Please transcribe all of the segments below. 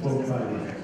profiling.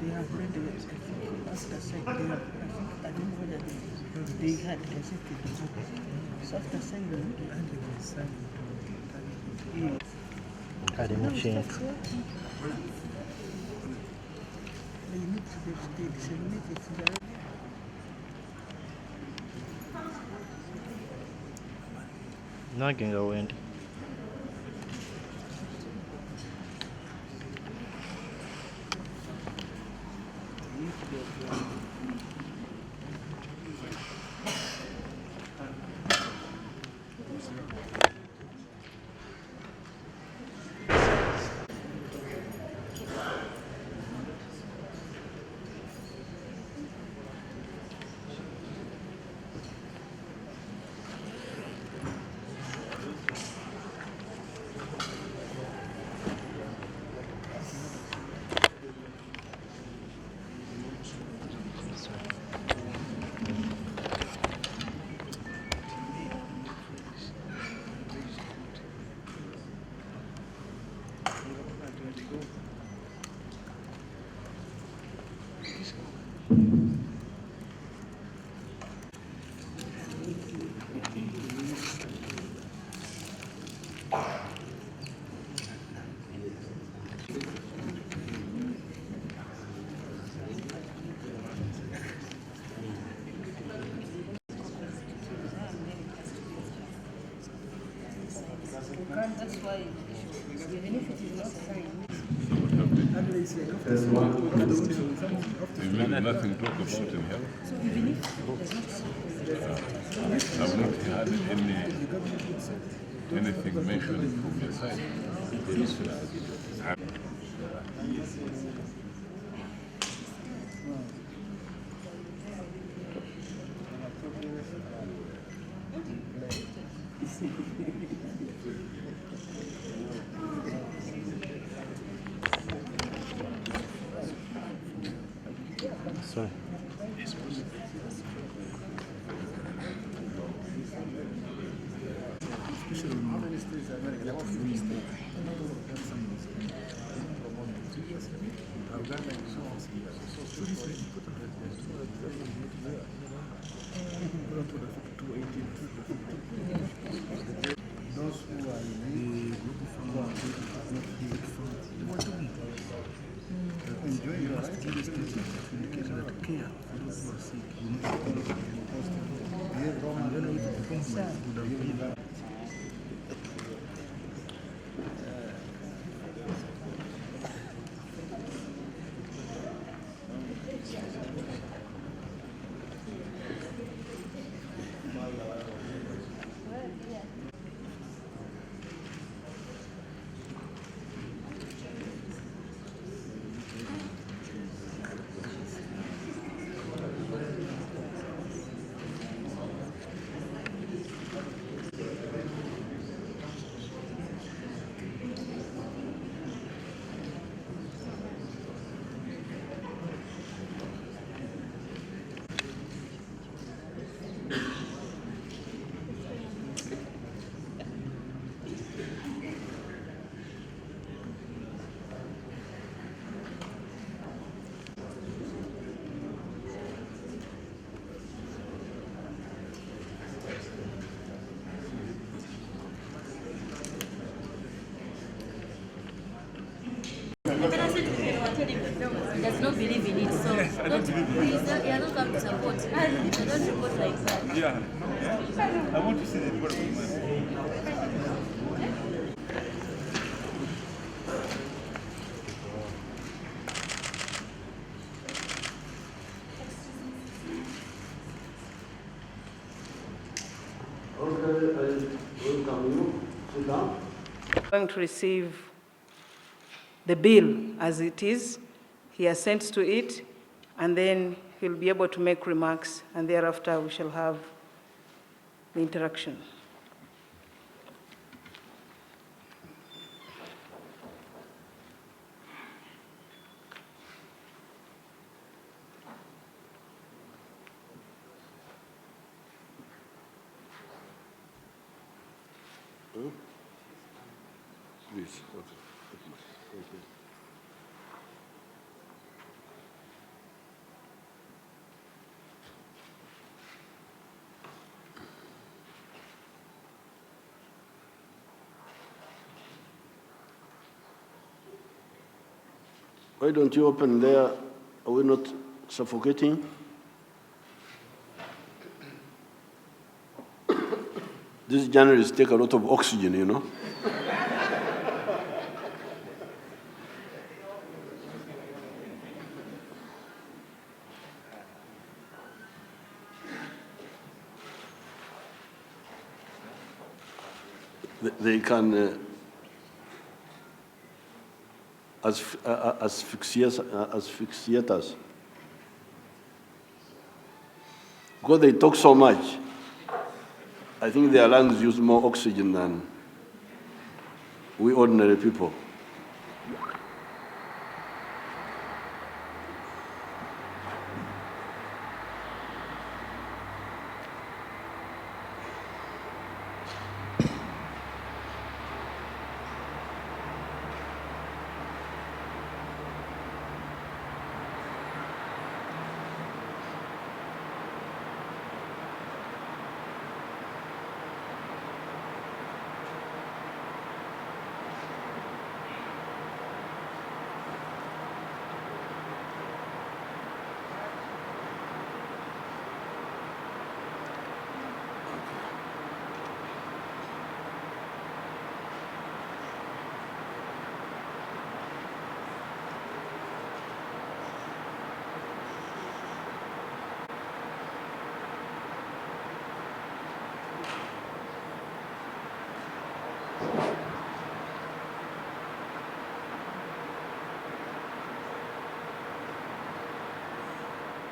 They have read the after site. I don't know whether they had accepted the book. So after signing, Kari machine. they need to be disseminated to the Nagenga wenda. That's why, even if it is not signed, There's one. You mean nothing to talk about in health? so even if it is not I've not had anything mentioned from your side. Sorry. Those who are enjoy your right. He does not believe in it, so Yes, I don't believe in it. He has not come to support. I don't report like that. Yeah. I want to see the development. going to receive the bill as it is. He assents to it, and then he'll be able to make remarks, and thereafter we shall have the interaction. Please. Why don't you open there? Are we not suffocating? These journalists take a lot of oxygen, you know. They can asphyxiate us. Because they talk so much, I think their lungs use more oxygen than we ordinary people.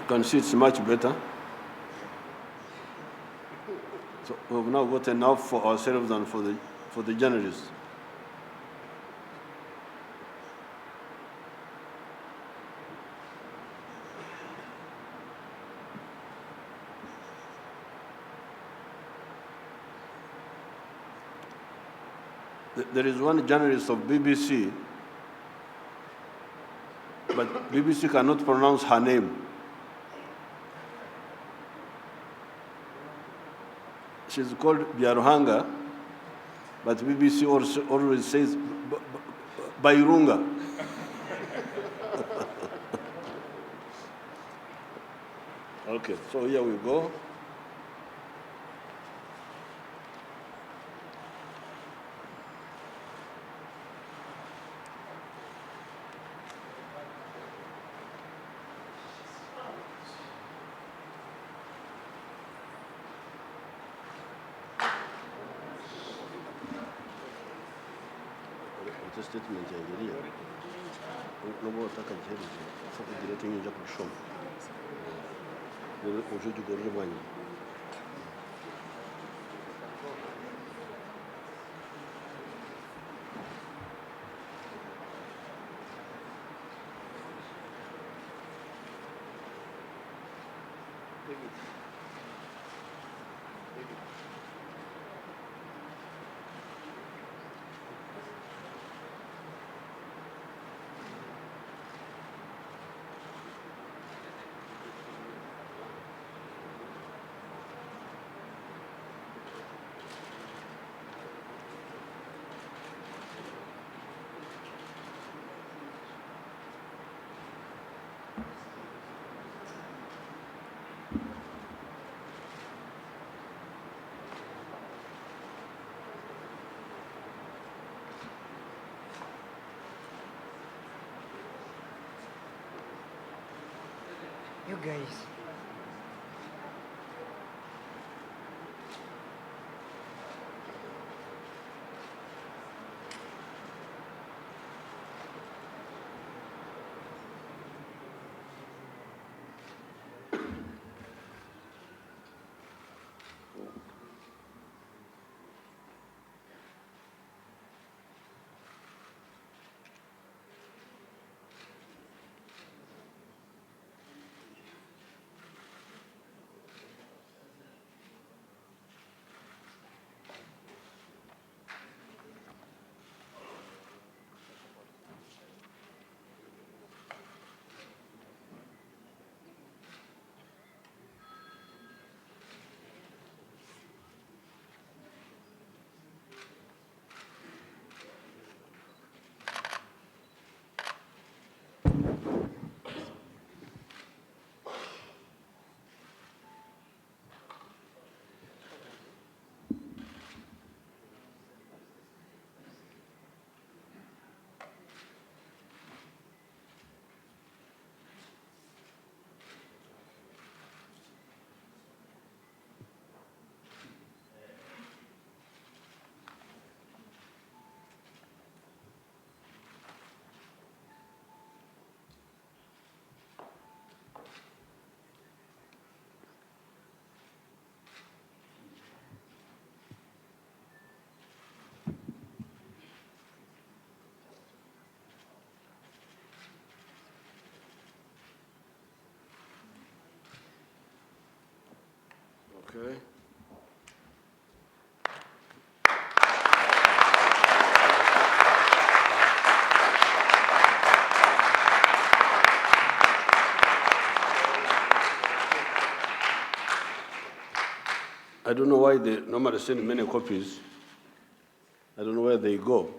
You can see it's much better. So we've now got enough for ourselves and for the journalists. There is one journalist of BBC, but BBC cannot pronounce her name. She's called Biaruhanga, but BBC also always says Bairunga. Okay, so here we go. Statement yagiye n'ubu atakagihereje so kugira tunyinja kubishoma rero uje jugorere bwanyu You guys. Okay. I don't know why they normally send many copies. I don't know where they go.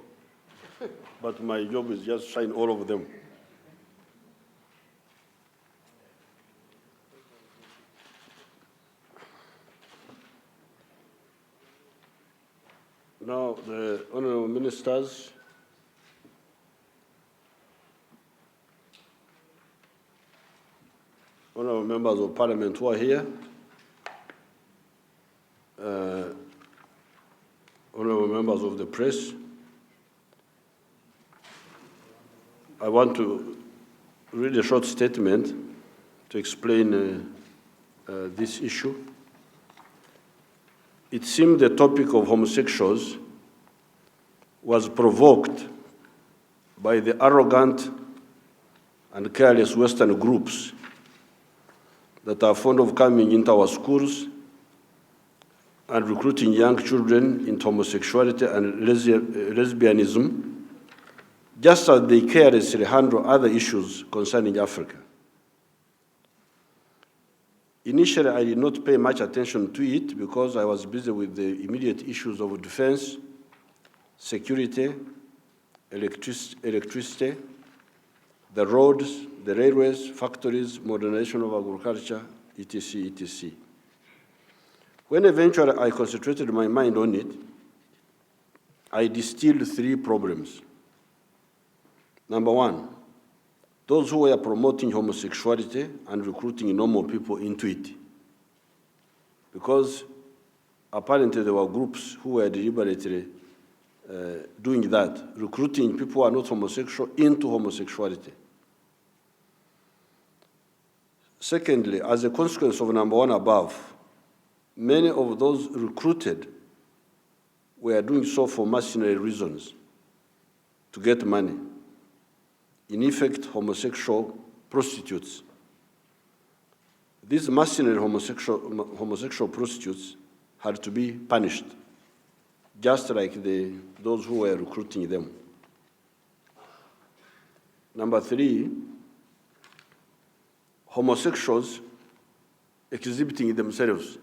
But my job is just sign all of them. Now, the honorable ministers, honorable members of parliament who are here, honorable members of the press, I want to read a short statement to explain this issue. It seemed the topic of homosexuals was provoked by the arrogant and careless Western groups that are fond of coming into our schools and recruiting young children into homosexuality and lesbianism, just as they carelessly handle other issues concerning Africa. Initially, I did not pay much attention to it because I was busy with the immediate issues of defense, security, electricity, the roads, the railways, factories, modernization of agriculture, etc., etc. When eventually I concentrated my mind on it, I distilled 3 problems. Number 1, those who were promoting homosexuality and recruiting normal people into it. Because apparently there were groups who were deliberately doing that, recruiting people who are not homosexual into homosexuality. Secondly, as a consequence of number 1 above, many of those recruited were doing so for mercenary reasons, to get money. In effect, homosexual prostitutes. These mercenary homosexual prostitutes had to be punished, just like those who were recruiting them. Number 3, homosexuals exhibiting themselves.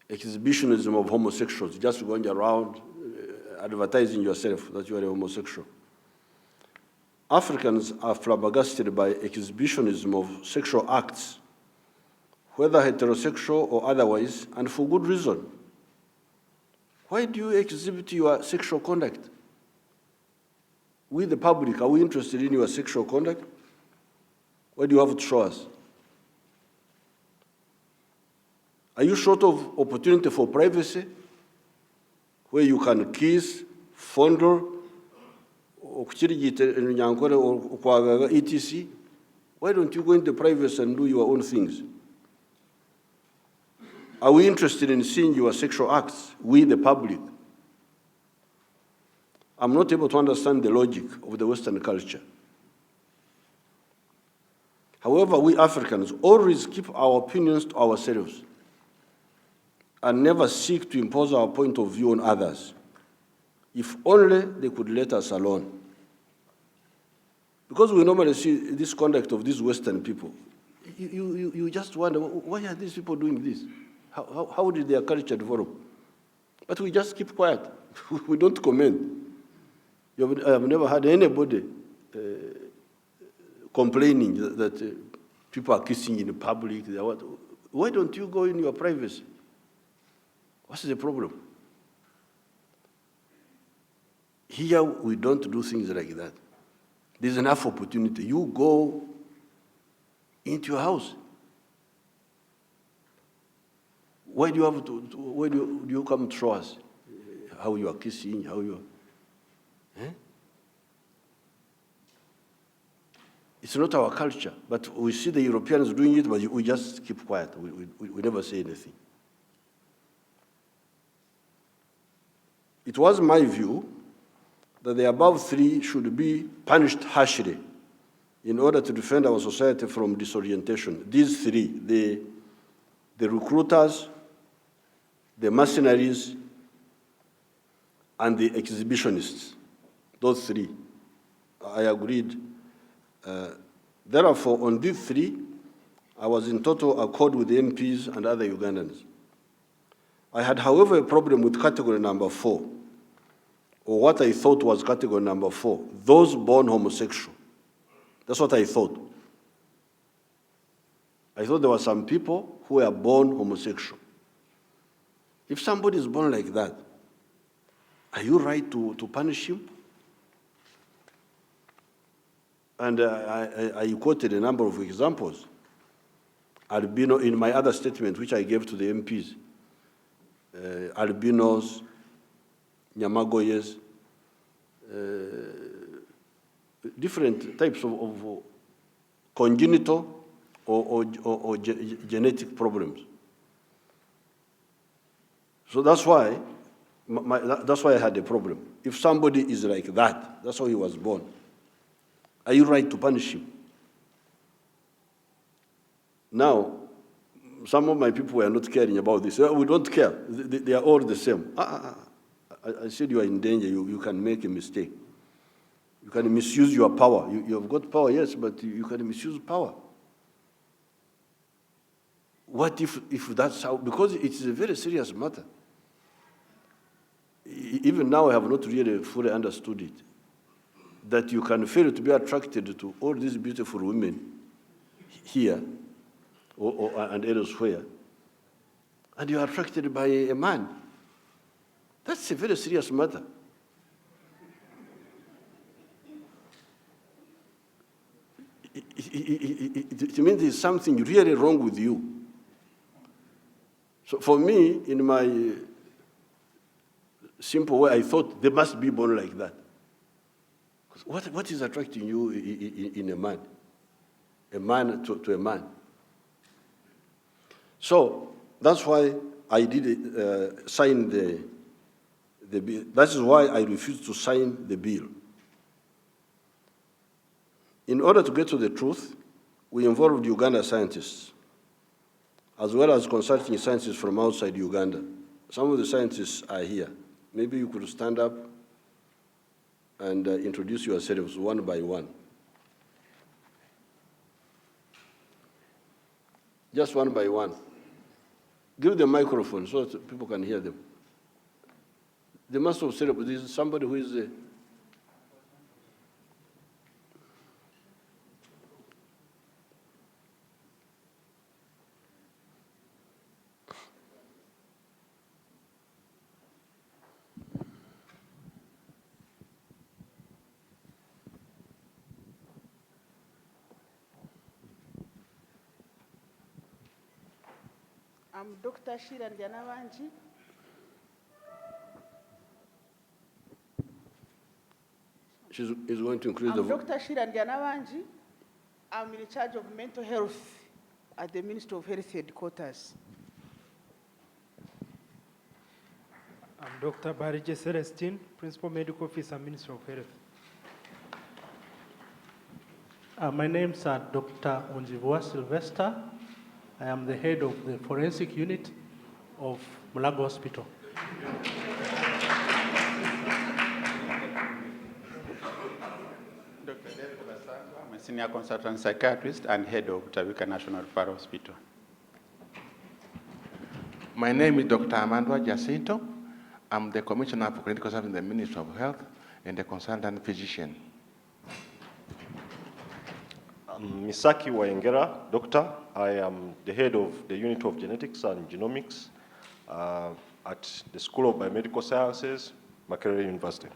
Exhibitionism of homosexuals, just going around advertising yourself that you are a homosexual. Africans are flabbergasted by exhibitionism of sexual acts, whether heterosexual or otherwise, and for good reason. Why do you exhibit your sexual conduct? We, the public, are we interested in your sexual conduct? Why do you have to show us? Are you short of opportunity for privacy, where you can kiss, fondle, etc.? Why don't you go into privacy and do your own things? Are we interested in seeing your sexual acts, we the public? I'm not able to understand the logic of the Western culture. However, we Africans always keep our opinions to ourselves and never seek to impose our point of view on others. If only they could let us alone. Because we normally see this conduct of these Western people, you just wonder, why are these people doing this? How did their culture develop? But we just keep quiet. We don't comment. I have never had anybody complaining that people are kissing in public. Why don't you go in your privacy? What's the problem? Here, we don't do things like that. There's enough opportunity. You go into your house. Why do you come to show us how you are kissing, how you are? Eh? It's not our culture, but we see the Europeans doing it, but we just keep quiet. We never say anything. It was my view that the above 3 should be punished harshly in order to defend our society from disorientation. These 3, the the recruiters, the mercenaries, and the exhibitionists. Those three. I agreed. Therefore, on these three, I was in total accord with the MPs and other Ugandans. I had, however, a problem with category number 4, or what I thought was category number 4, those born homosexual. That's what I thought. I thought there were some people who were born homosexual. If somebody is born like that, are you right to punish him? And I quoted a number of examples. Albino, in my other statement, which I gave to the MPs, albinos, Nyamagoyes, different types of congenital or genetic problems. So that's why I had a problem. If somebody is like that, that's how he was born, are you right to punish him? Now, some of my people were not caring about this. We don't care. They are all the same. I said you are in danger. You can make a mistake. You can misuse your power. You have got power, yes, but you can misuse power. What if that's how? Because it is a very serious matter. Even now, I have not really fully understood it. That you can fail to be attracted to all these beautiful women here and elsewhere, and you are attracted by a man. That's a very serious matter. It means there's something really wrong with you. So for me, in my simple way, I thought they must be born like that. What is attracting you in a man? A man to a man. So that's why I did sign the bill. That is why I refused to sign the bill. In order to get to the truth, we involved Uganda scientists, as well as consulting scientists from outside Uganda. Some of the scientists are here. Maybe you could stand up and introduce yourselves one by one. Just one by one. Give them microphone so that people can hear them. They must have said, this is somebody who is I'm Dr. Shira Ndianawanji. She's going to increase the voice. Dr. Shira Ndianawanji. I'm in charge of mental health at the Ministry of Health headquarters. I'm Dr. Barije Celestine, Principal Medical Officer, Ministry of Health. My name is Dr. Onjibwa Sylvester. I am the head of the forensic unit of Mulago Hospital. Dr. David Basanga, I'm a senior consultant psychiatrist and head of Tawika National Referral Hospital. My name is Dr. Amandwa Jacinto. I'm the Commissioner for Clinical Service in the Ministry of Health and the consultant physician. Misaki Waengera, doctor. I am the head of the Unit of Genetics and Genomics at the School of Biomedical Sciences, Makerere University.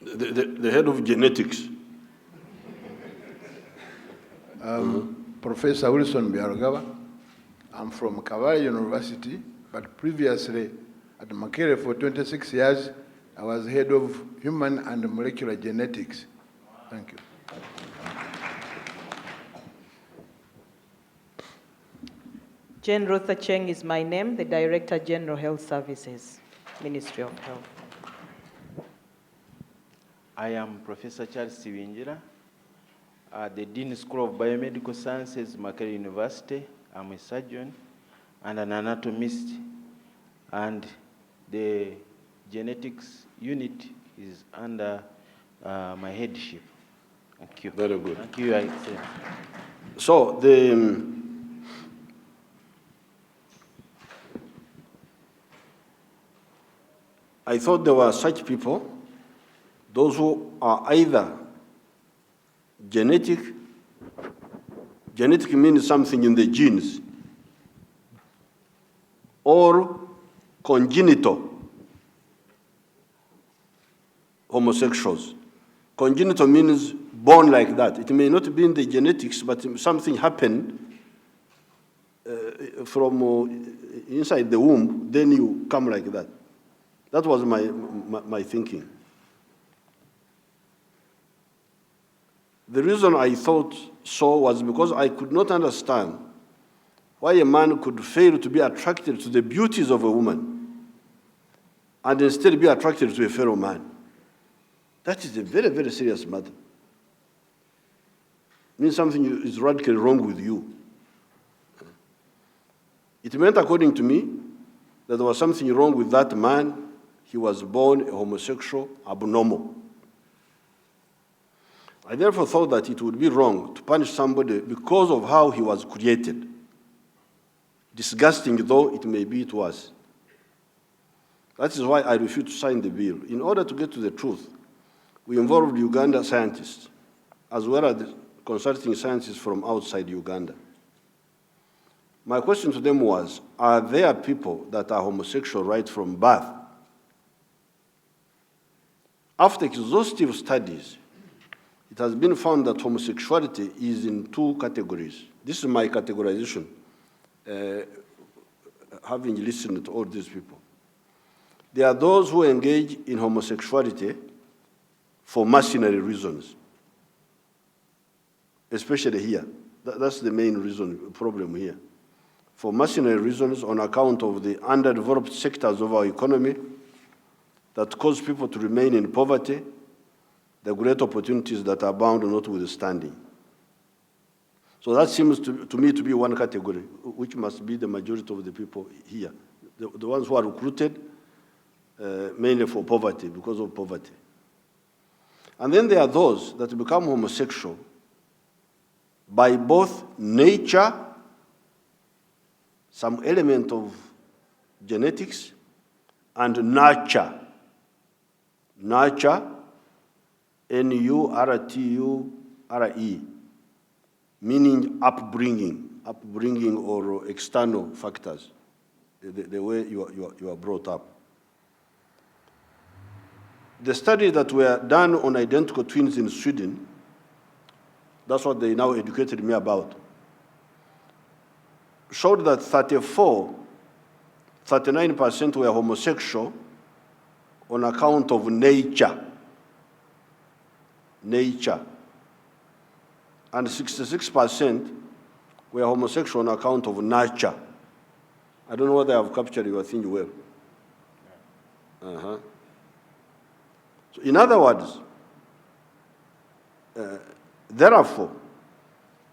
The head of genetics. Professor Wilson Biarugaba. I'm from Kavala University, but previously at Makerere for 26 years, I was head of human and molecular genetics. Thank you. Jane Rotha Cheng is my name, the Director General Health Services, Ministry of Health. I am Professor Charles Siwinjira. at the Dean School of Biomedical Sciences, Makerere University. I'm a surgeon and an anatomist, and the genetics unit is under my headship. Thank you. Very good. Thank you, Your Excellency. So I thought there were such people, those who are either genetic means something in the genes, or congenital homosexuals. Congenital means born like that. It may not be in the genetics, but something happened from inside the womb, then you come like that. That was my thinking. The reason I thought so was because I could not understand why a man could fail to be attracted to the beauties of a woman and instead be attracted to a fellow man. That is a very, very serious matter. It means something is radically wrong with you. It meant, according to me, that there was something wrong with that man. He was born a homosexual, abnormal. I therefore thought that it would be wrong to punish somebody because of how he was created, disgusting though it may be to us. That is why I refused to sign the bill. In order to get to the truth, we involved Uganda scientists, as well as the consulting scientists from outside Uganda. My question to them was, are there people that are homosexual right from birth? After exhaustive studies, it has been found that homosexuality is in two categories. This is my categorization, having listened to all these people. There are those who engage in homosexuality for mercenary reasons, especially here. That's the main problem here. For mercenary reasons, on account of the underdeveloped sectors of our economy that cause people to remain in poverty, the great opportunities that are bound notwithstanding. So that seems to me to be one category, which must be the majority of the people here. The ones who are recruited mainly for poverty, because of poverty. And then there are those that become homosexual by both nature, some element of genetics, and nurture. Nurture, N-U-R-T-U-R-E, meaning upbringing or external factors, the way you are brought up. The studies that were done on identical twins in Sweden, that's what they now educated me about, showed that 39% were homosexual on account of nature, and 66% were homosexual on account of nurture. I don't know whether I have captured your thing well. So in other words, therefore,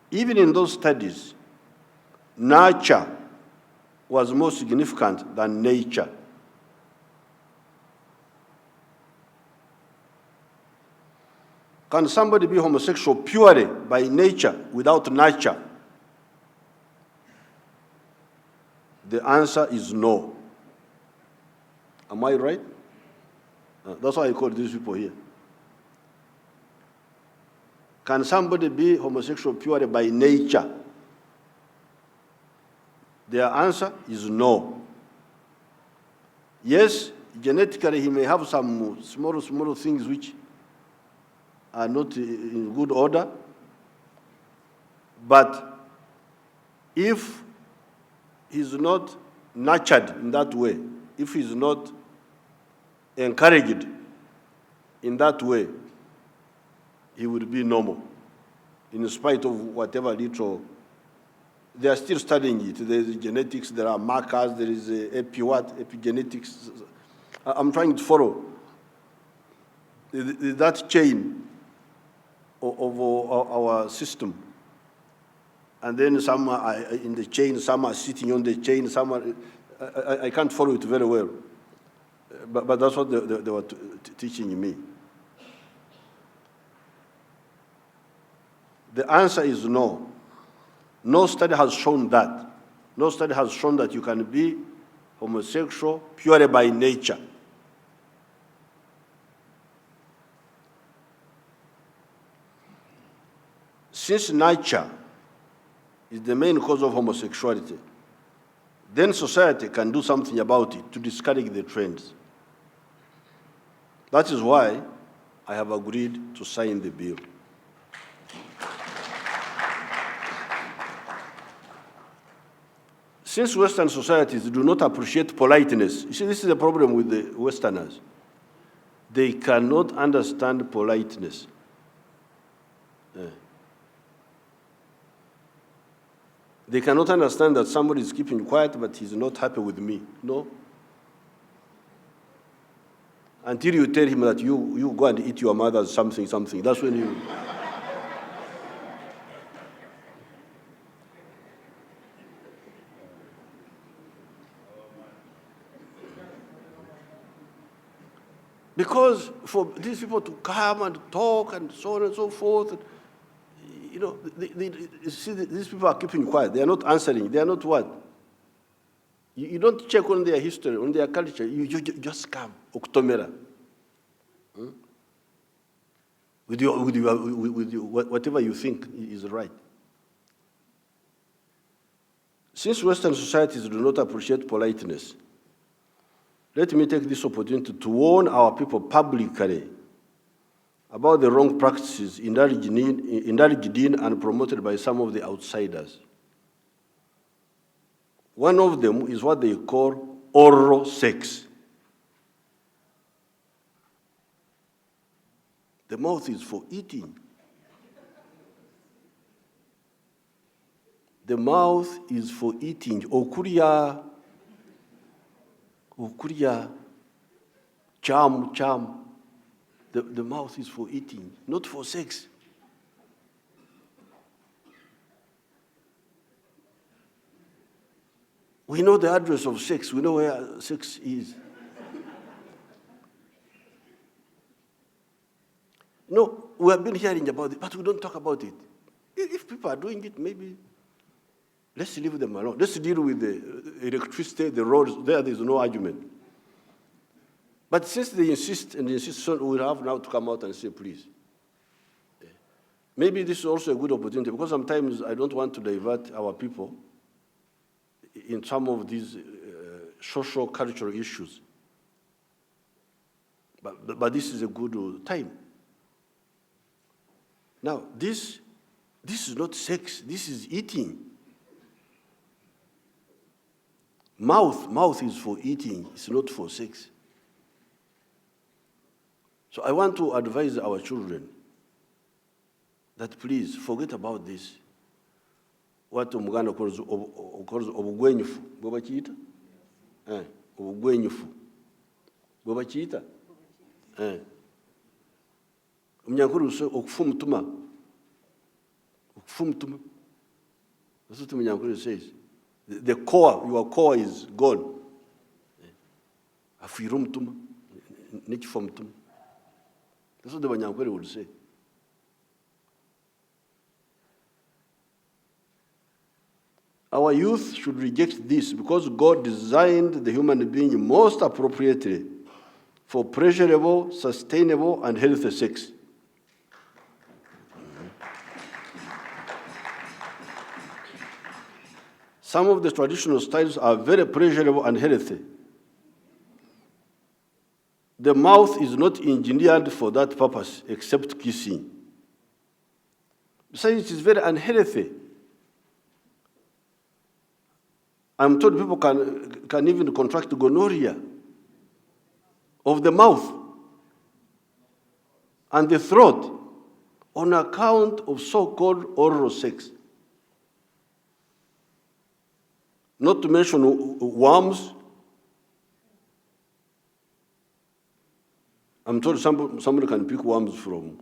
even in those studies, nurture was more significant than nature. Can somebody be homosexual purely by nature without nurture? The answer is no. Am I right? That's why I call these people here. Can somebody be homosexual purely by nature? Their answer is no. Yes, genetically he may have some small things which are not in good order, but if he's not nurtured in that way, if he's not encouraged in that way, he would be normal, in spite of whatever little. They are still studying it. There is genetics, there are markers, there is epigenetics. I'm trying to follow that chain. our system. And then some are in the chain, some are sitting on the chain, some are, I can't follow it very well. But that's what they were teaching me. The answer is no. No study has shown that. No study has shown that you can be homosexual purely by nature. Since nature is the main cause of homosexuality, then society can do something about it to discourage the trends. That is why I have agreed to sign the bill. Since Western societies do not appreciate politeness, you see, this is a problem with the Westerners. They cannot understand politeness. They cannot understand that somebody is keeping quiet, but he's not happy with me. No. Until you tell him that you go and eat your mother's something. That's when you... Because for these people to come and talk and so on and so forth, you know, see, these people are keeping quiet. They are not answering. They are not what? You don't check on their history, on their culture. You just come, Octomera. With whatever you think is right. Since Western societies do not appreciate politeness, let me take this opportunity to warn our people publicly about the wrong practices indulged in and promoted by some of the outsiders. One of them is what they call oral sex. The mouth is for eating. The mouth is for eating. Okuria, cham. The mouth is for eating, not for sex. We know the address of sex. We know where sex is. No, we have been hearing about it, but we don't talk about it. If people are doing it, maybe let's leave them alone. Let's deal with the electricity, the roads. There's no argument. But since they insist, so we'll have now to come out and say, please. Maybe this is also a good opportunity, because sometimes I don't want to divert our people in some of these social, cultural issues. But this is a good time. Now, this is not sex, this is eating. Mouth is for eating, it's not for sex. So I want to advise our children that please forget about this. What Umuganda calls obugwenyufu. Bwe bakiyita? Obugwenyufu. Bwe bakiyita? Omunyankuru okufa omutuma. Okufa omutuma. That's what Omunyankuru says. The core, your core is gone. Afiire omutuma. N'ekifa omutuma. That's what the Banyankuru would say. Our youth should reject this, because God designed the human being most appropriately for pleasurable, sustainable, and healthy sex. Some of the traditional styles are very pleasurable and healthy. The mouth is not engineered for that purpose, except kissing. Besides, it is very unhealthy. I'm told people can even contract gonorrhea of the mouth and the throat on account of so-called oral sex. Not to mention worms. I'm told somebody can pick worms from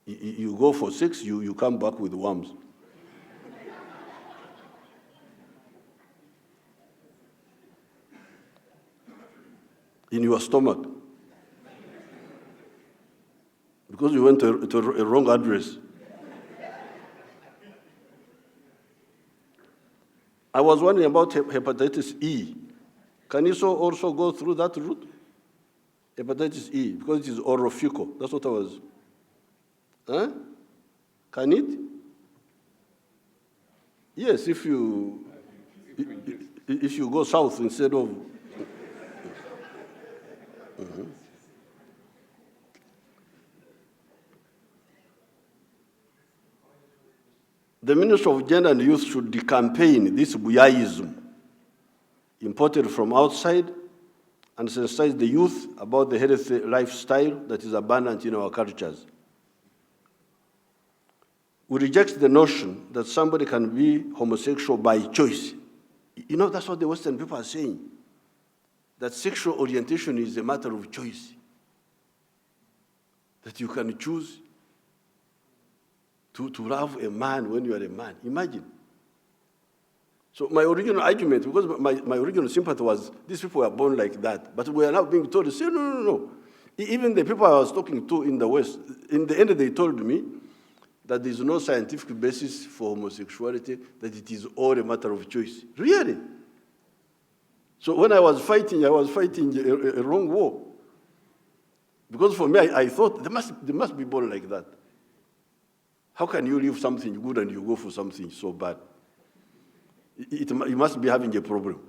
You go for 6, you come back with worms. In your stomach. Because you went to a wrong address. I was wondering about hepatitis E. Can you also go through that route? Hepatitis E, because it is orophycal. That's what I was. Huh? Can it? Yes, if you go south instead of. The Minister of Gender and Youth should decampaign this buyaism imported from outside and sensitize the youth about the healthy lifestyle that is abundant in our cultures. We reject the notion that somebody can be homosexual by choice. You know, that's what the Western people are saying, that sexual orientation is a matter of choice, that you can choose to love a man when you are a man. Imagine. So my original argument, because my original sympathy was these people were born like that, but we are now being told to say, no. Even the people I was talking to in the West, in the end they told me that there is no scientific basis for homosexuality, that it is all a matter of choice. Really? So when I was fighting a wrong war. Because for me, I thought they must be born like that. How can you leave something good and you go for something so bad? You must be having a problem.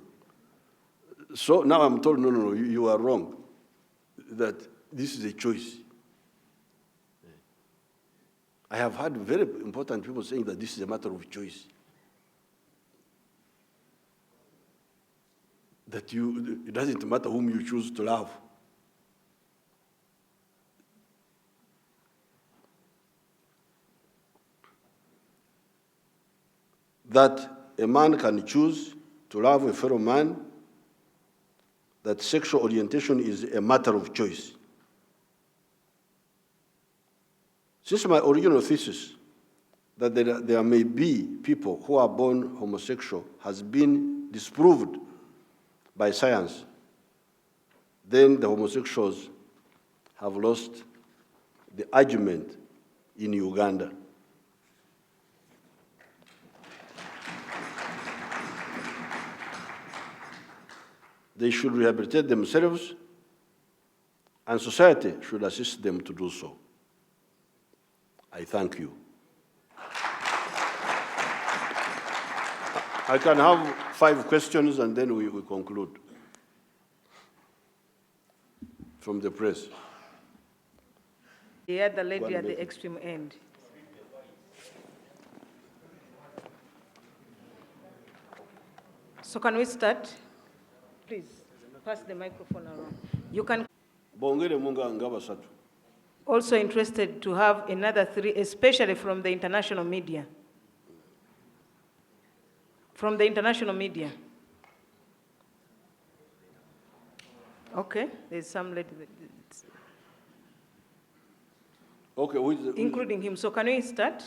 So now I'm told, no, you are wrong, that this is a choice. I have had very important people saying that this is a matter of choice. That it doesn't matter whom you choose to love. That a man can choose to love a fellow man, that sexual orientation is a matter of choice. Since my original thesis that there may be people who are born homosexual has been disproved by science, then the homosexuals have lost the argument in Uganda. They should rehabilitate themselves, and society should assist them to do so. I thank you. I can have 5 questions and then we conclude from the press. The other lady at the extreme end. So can we start? Please, pass the microphone around. You can. Also interested to have another 3, especially from the international media. From the international media. Okay, there's some lady. Okay, including him. So can we start?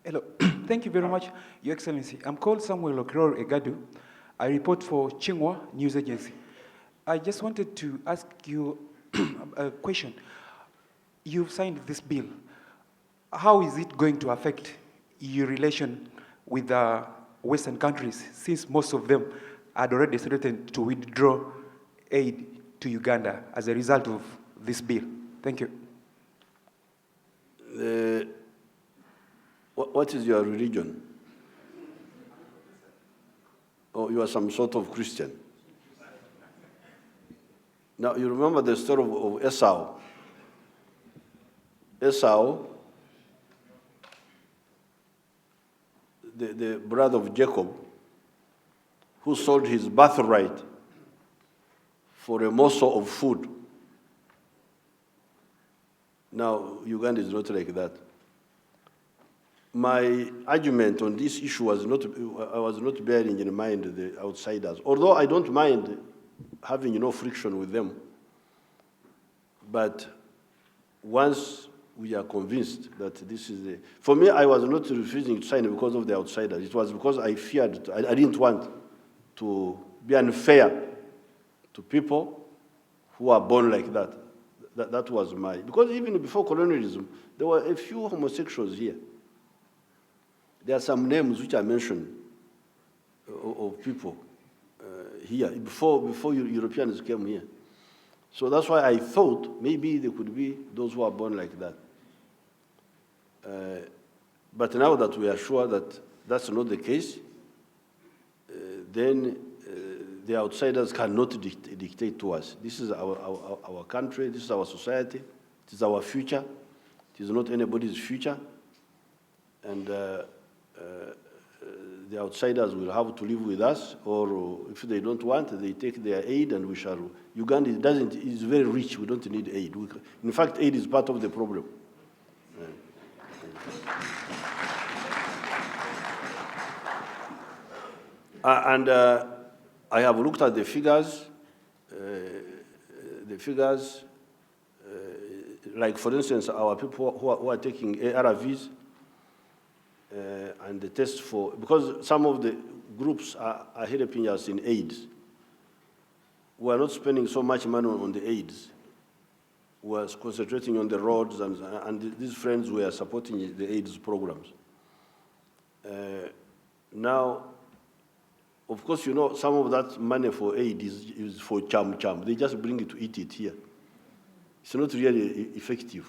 Hello, thank you very much, Your Excellency. I'm called Samuel Okror Egadu. I report for Chingwa News Agency. I just wanted to ask you a question. You've signed this bill. How is it going to affect your relation with the Western countries, since most of them had already threatened to withdraw aid to Uganda as a result of this bill? Thank you. What is your religion? Oh, you are some sort of Christian. Now, you remember the story of Esau. Esau, the brother of Jacob, who sold his birthright for a morsel of food. Now, Uganda is not like that. My argument on this issue was I was not bearing in mind the outsiders, although I don't mind having friction with them. But once we are convinced that this is the... For me, I was not refusing to sign because of the outsiders. It was because I feared, I didn't want to be unfair to people who are born like that. That was my... Because even before colonialism, there were a few homosexuals here. There are some names which I mentioned of people here, before Europeans came here. So that's why I thought maybe there could be those who are born like that. But now that we are sure that that's not the case, then the outsiders cannot dictate to us. This is our country, this is our society, it is our future, it is not anybody's future. And the outsiders will have to live with us, or if they don't want, they take their aid and we shall... Uganda is very rich, we don't need aid. In fact, aid is part of the problem. And I have looked at the figures, like for instance, our people who are taking ARVs, and the test for, because some of the groups are helping us in AIDS. We are not spending so much money on the AIDS. We are concentrating on the roads, and these friends were supporting the AIDS programs. Now, of course, you know, some of that money for aid is for cham. They just bring it to eat it here. It's not really effective.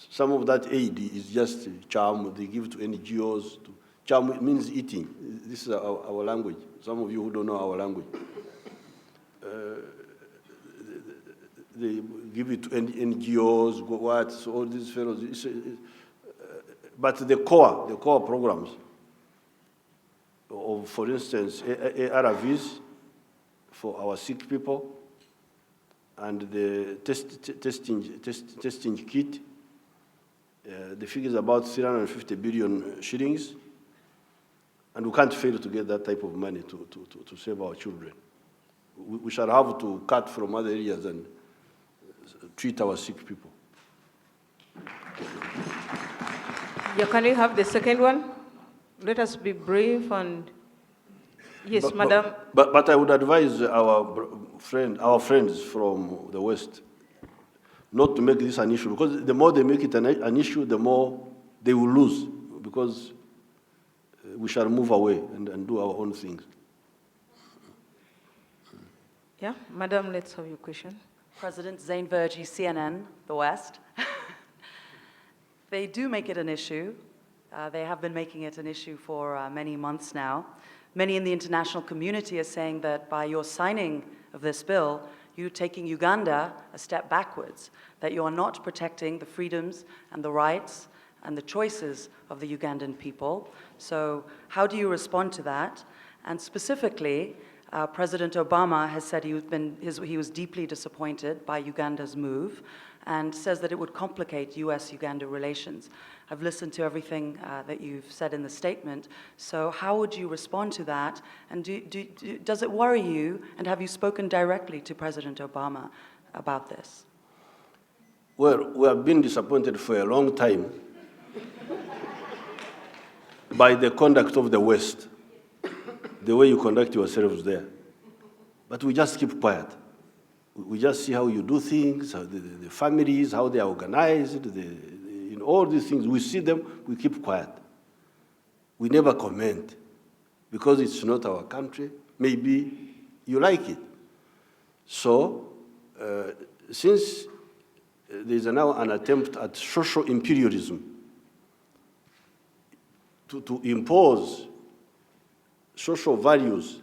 Some of that aid is just charm. They give to NGOs. Charm means eating. This is our language. Some of you who don't know our language. They give it to NGOs, so all these fellows. But the core programs of, for instance, ARVs for our sick people, and the testing kit, the figure is about 350 billion shillings, and we can't fail to get that type of money to save our children. We shall have to cut from other areas and treat our sick people. Yeah, can we have the second one? Let us be brief and... Yes, madam. But I would advise our friends from the West not to make this an issue, because the more they make it an issue, the more they will lose, because we shall move away and do our own things. Yeah, madam, let's have your question. President Zane Vergy, CNN, the West. They do make it an issue. They have been making it an issue for many months now. Many in the international community are saying that by your signing of this bill, you're taking Uganda a step backwards, that you are not protecting the freedoms and the rights and the choices of the Ugandan people. So how do you respond to that? And specifically, President Obama has said he was deeply disappointed by Uganda's move and says that it would complicate US-Uganda relations. I've listened to everything that you've said in the statement, so how would you respond to that? And does it worry you, and have you spoken directly to President Obama about this? Well, we have been disappointed for a long time by the conduct of the West, the way you conduct yourselves there. But we just keep quiet. We just see how you do things, how the families, how they are organized, in all these things. We see them, we keep quiet. We never comment, because it's not our country. Maybe you like it. So, since there is now an attempt at social imperialism, to impose social values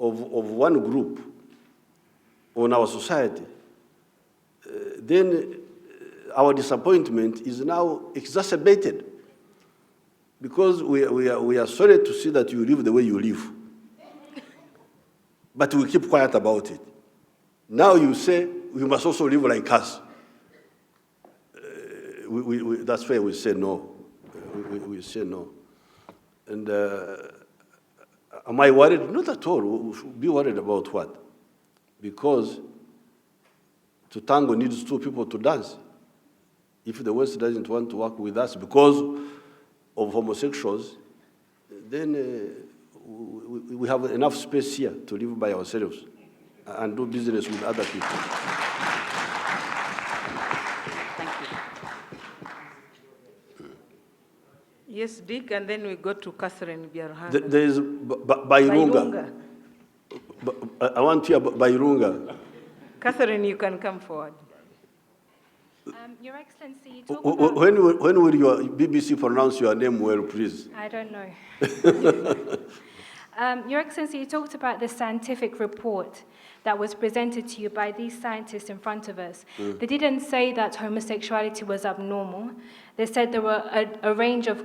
of one group on our society, then our disappointment is now exacerbated, because we are sorry to see that you live the way you live, but we keep quiet about it. Now you say we must also live like us. That's why we say no. We say no. And am I worried? Not at all. We should be worried about what? Because to tango needs two people to dance. If the West doesn't want to work with us because of homosexuals, then we have enough space here to live by ourselves and do business with other people. Thank you. Yes, Dick, and then we go to Catherine Biarhanga. There is Bairunga. I want to hear Bairunga. Catherine, you can come forward. Your Excellency, you talk about... When will your BBC pronounce your name well, please? I don't know. Your Excellency, you talked about the scientific report that was presented to you by these scientists in front of us. They didn't say that homosexuality was abnormal. They said there were a range of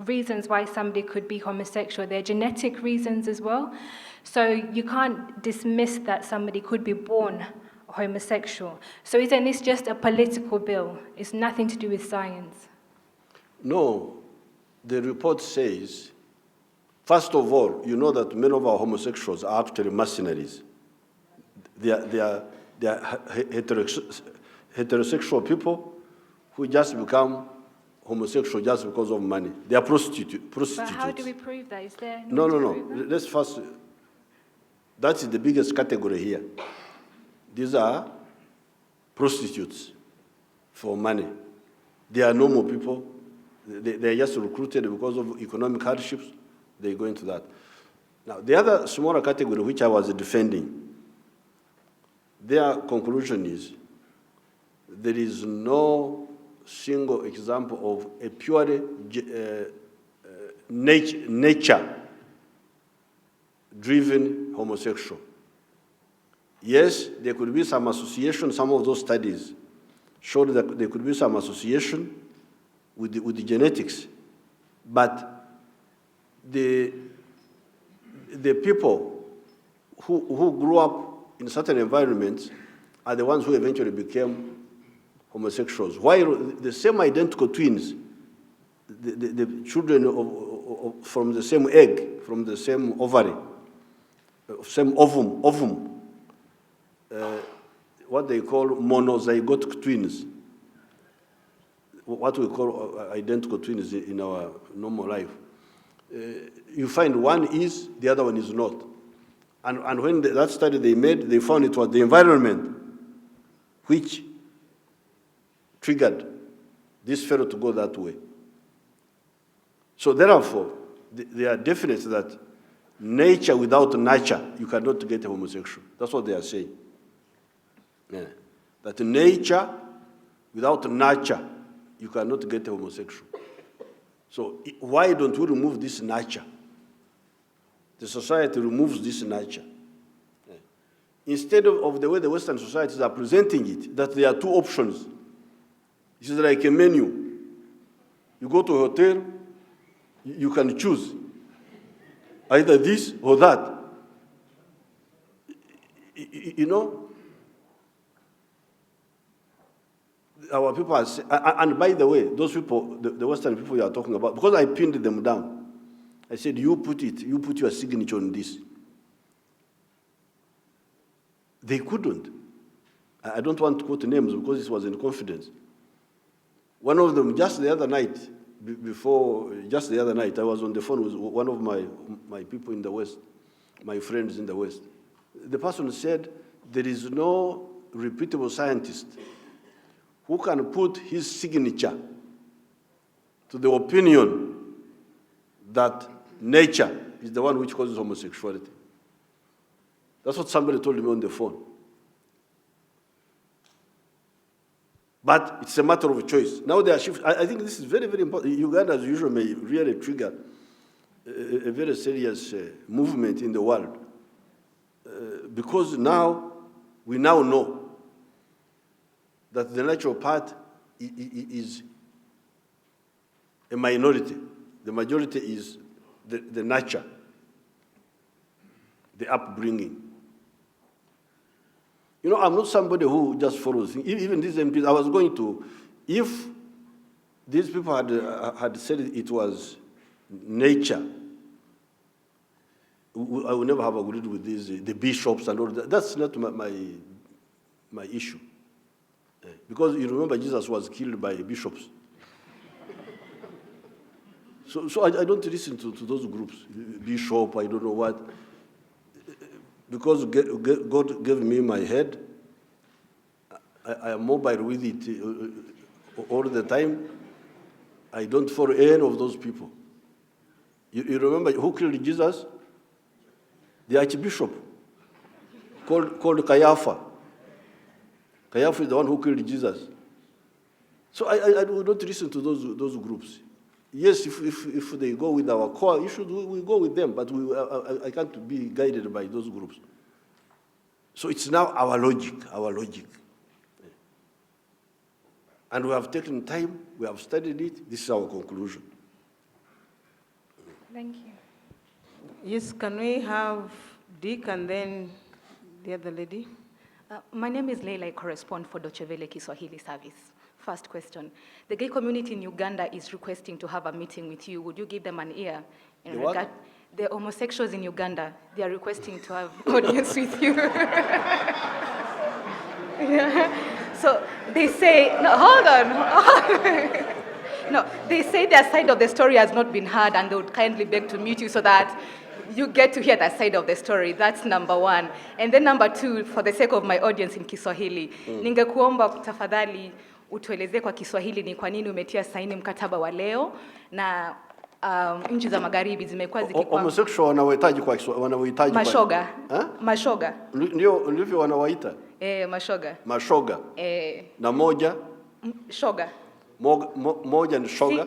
reasons why somebody could be homosexual. There are genetic reasons as well. So you can't dismiss that somebody could be born homosexual. So isn't this just a political bill? It's nothing to do with science. No, the report says, first of all, you know that many of our homosexuals are actually mercenaries. They are heterosexual people who just become homosexual just because of money. They are prostitutes. But how do we prove that? Is there No. Let's first, that is the biggest category here. These are prostitutes for money. They are normal people. They are just recruited because of economic hardships. They go into that. Now, the other smaller category, which I was defending, their conclusion is there is no single example of a purely nature-driven homosexual. Yes, there could be some association. Some of those studies showed that there could be some association with the genetics, but the people who grew up in certain environments are the ones who eventually became homosexuals. While the same identical twins, the children from the same egg, from the same ovary, same ovum, what they call monozygotic twins, what we call identical twins in our normal life. You find one is, the other one is not. And when that study they made, they found it was the environment which triggered this fellow to go that way. So therefore, they are definite that nature without nurture, you cannot get a homosexual. That's what they are saying. Yeah. That nature without nurture, you cannot get a homosexual. So why don't we remove this nurture? The society removes this nurture. Yeah. Instead of the way the Western societies are presenting it, that there are two options. This is like a menu. You go to a hotel, you can choose either this or that. You know, our people are, and by the way, those people, the Western people you are talking about, because I pinned them down, I said, you put your signature on this. They couldn't. I don't want to quote names because this was in confidence. One of them, just the other night, I was on the phone with one of my people in the West, my friends in the West. The person said, there is no reputable scientist who can put his signature to the opinion that nature is the one which causes homosexuality. That's what somebody told me on the phone. But it's a matter of choice. Now they are shifting. I think this is very, very important. Uganda, as usual, may really trigger a very serious movement in the world. Because now, we now know that the natural part is a minority. The majority is the nurture, the upbringing. You know, I'm not somebody who just follows things. Even these MPs, I was going to, if these people had said it was nature, I would never have agreed with these, the bishops and all that. That's not my issue. Because you remember Jesus was killed by bishops. So I don't listen to those groups, bishop, I don't know what. Because God gave me my head, I am mobile with it all the time. I don't follow any of those people. You remember who killed Jesus? The archbishop, called Caiaphas. Caiaphas is the one who killed Jesus. So I do not listen to those groups. Yes, if they go with our core issues, we go with them, but I can't be guided by those groups. So it's now our logic. And we have taken time, we have studied it, this is our conclusion. Thank you. Yes, can we have Dick and then the other lady? My name is Leila, I correspond for Deutsche Welle Kiswahili service. First question. The gay community in Uganda is requesting to have a meeting with you. Would you give them an ear? The homosexuals in Uganda, they are requesting to have audience with you. Yeah. So they say, no, hold on. No, they say their side of the story has not been heard and they would kindly beg to meet you so that you get to hear that side of the story. That's number one. And then number two, for the sake of my audience in Kiswahili, ningekuomba tafadhali utueleze kwa Kiswahili ni kwa nini umetia saini mkataba wa leo na nchi za magharibi zimekuwa zikikuwa homosexual wanawahitaji kwa mashoga. Mashoga. Ndivyo wanawaita. Mashoga. Mashoga. Na moja? Shoga. Moja ni shoga.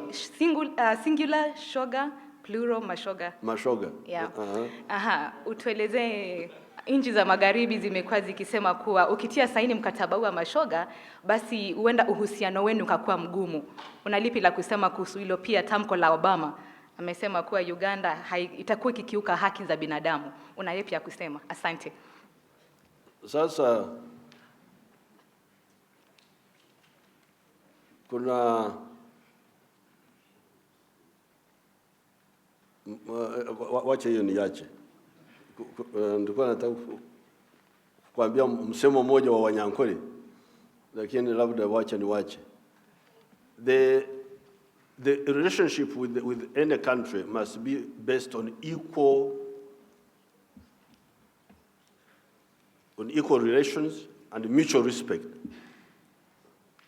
Singular shoga, plural mashoga. Mashoga. Yeah. Utueleze nchi za magharibi zimekuwa zikisema kuwa ukitia saini mkataba wa mashoga basi huenda uhusiano wenu ukakuwa mgumu. Unalipi la kusema kuhusu hilo? Pia tamko la Obama amesema kuwa Uganda itakuwa ikikiuka haki za binadamu. Unalipi ya kusema? Asante. Sasa kuna wacha hiyo niache. Ndikuwa nataka kuambia msemo mmoja wa Wanyankole, lakini labda wacha niwache. The relationship with any country must be based on equal relations and mutual respect.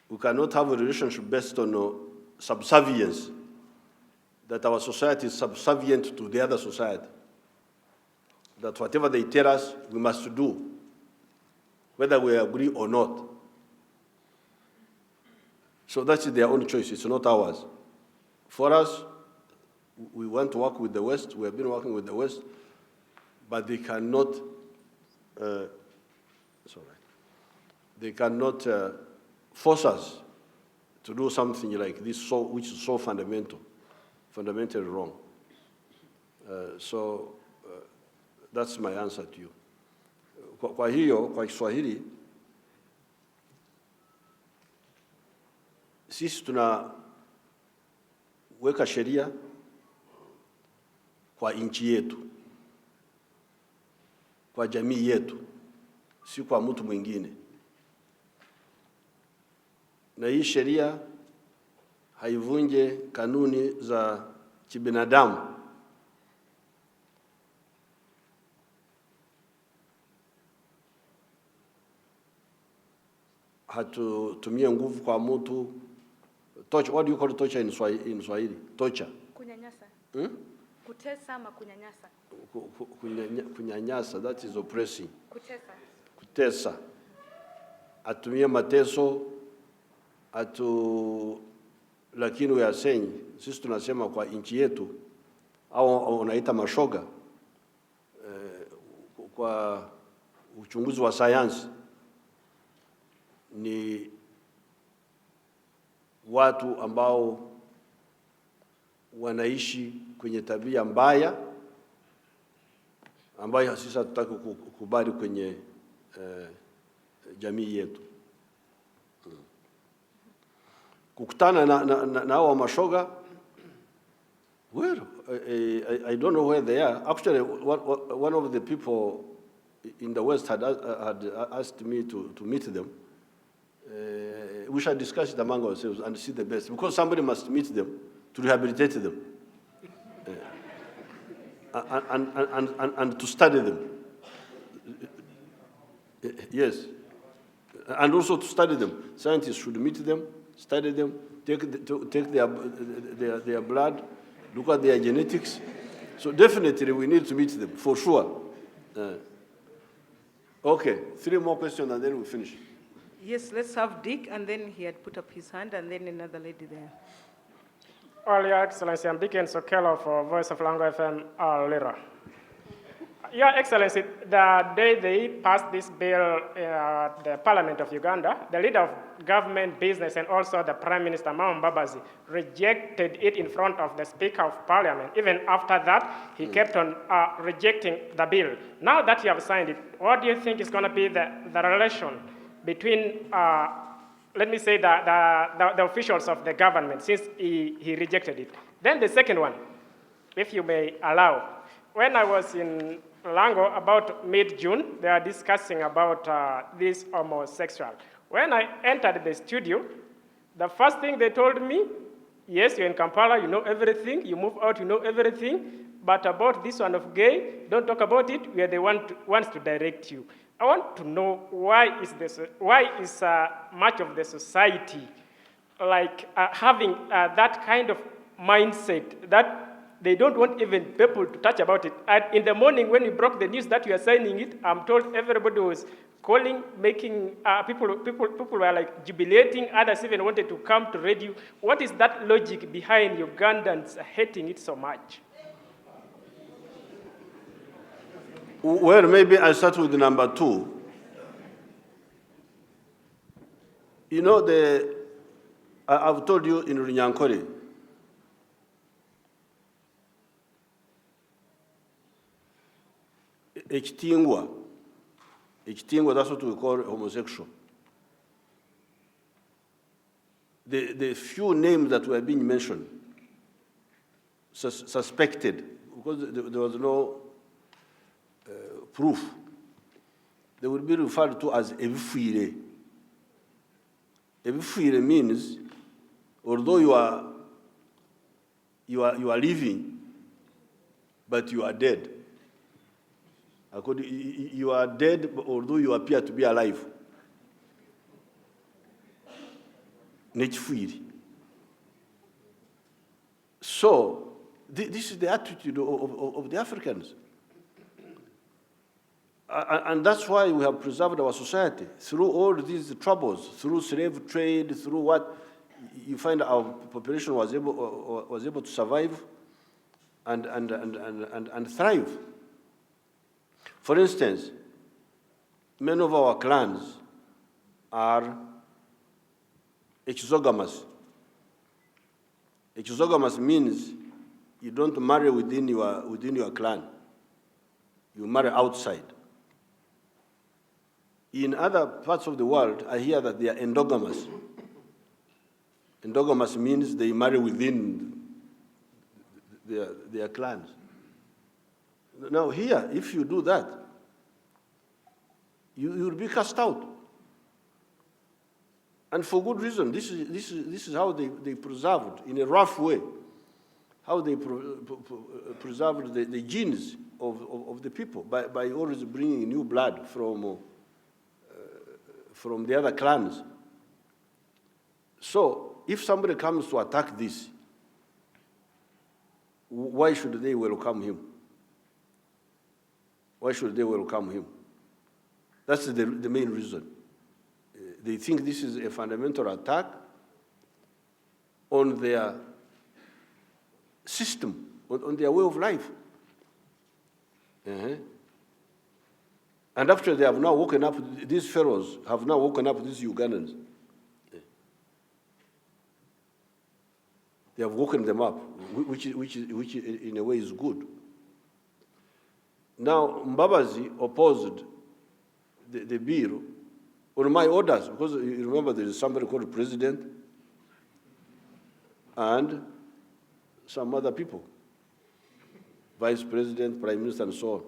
We cannot have a relationship based on subservience, that our society is subservient to the other society, that whatever they tell us, we must do, whether we agree or not. So that's their own choice, it's not ours. For us, we want to work with the West, we have been working with the West, but they cannot, force us to do something like this, which is so fundamentally wrong. That's my answer to you. Kwa hiyo, kwa Kiswahili, sisi tunaweka sheria kwa nchi yetu, kwa jamii yetu, si kwa mtu mwingine. Na hii sheria haivunje kanuni za kibinadamu. Hatutumie nguvu kwa mtu. Torture, what do you call torture in Swahili? Torture. Kunyanyasa. Kutesa ama kunyanyasa. Kunyanyasa, that is oppressing. Kutesa. Atumie mateso, lakini we are saying, sisi tunasema kwa nchi yetu, au unaita mashoga, kwa uchunguzi wa sayansi, ni watu ambao wanaishi kwenye tabia mbaya, ambayo sisi hatutaki kukubali kwenye jamii yetu. Kukutana na hao mashoga, well, I don't know where they are. Actually, one of the people in the West had asked me to meet them. we shall discuss it among ourselves and see the best, because somebody must meet them to rehabilitate them and to study them. Yes. And also to study them. Scientists should meet them, study them, take their blood, look at their genetics. So definitely we need to meet them, for sure. Okay, 3 more questions and then we finish. Yes, let's have Dick, and then he had put up his hand, and then another lady there. Well, Your Excellency, I'm Dick Sokelo for Voice of Lango FM, Lira. Your Excellency, the day they passed this bill at the Parliament of Uganda, the leader of government, business, and also the Prime Minister, Mao Mbabazi, rejected it in front of the Speaker of Parliament. Even after that, he kept on rejecting the bill. Now that you have signed it, what do you think is going to be the relation between, let me say, the officials of the government, since he rejected it? Then the second one, if you may allow. When I was in Lango about mid-June, they are discussing about this homosexual. When I entered the studio, the first thing they told me, yes, you're in Kampala, you know everything, you move out, you know everything, but about this one of gay, don't talk about it, we are the ones to direct you. I want to know why is much of the society like having that kind of mindset that they don't want even people to touch about it. And in the morning when we broke the news that we are signing it, I'm told everybody was calling, making, people were like jubilating, others even wanted to come to radio. What is that logic behind Ugandans hating it so much? Well, maybe I start with number 2. You know, I've told you in Runyankore, Ekitingwa, that's what we call homosexual. The few names that were being mentioned, suspected, because there was no proof, they would be referred to as ebifuire. Ebifuire means, although you are living, but you are dead. You are dead, although you appear to be alive. So, this is the attitude of the Africans. And that's why we have preserved our society. Through all these troubles, through slave trade, through what, you find our population was able to survive and thrive. For instance, many of our clans are exogamous. Exogamous means you don't marry within your clan. You marry outside. In other parts of the world, I hear that they are endogamous. Endogamous means they marry within their clans. Now here, if you do that, you will be cast out. And for good reason. This is how they preserved, in a rough way, how they preserved the genes of the people by always bringing new blood from the other clans. So if somebody comes to attack this, why should they welcome him? Why should they welcome him? That's the main reason. They think this is a fundamental attack on their system, on their way of life. And after they have now woken up, these pharaohs have now woken up these Ugandans. They have woken them up, which in a way is good. Now, Mbabazi opposed the bill on my orders, because you remember there is somebody called the president and some other people, vice president, prime minister, and so on.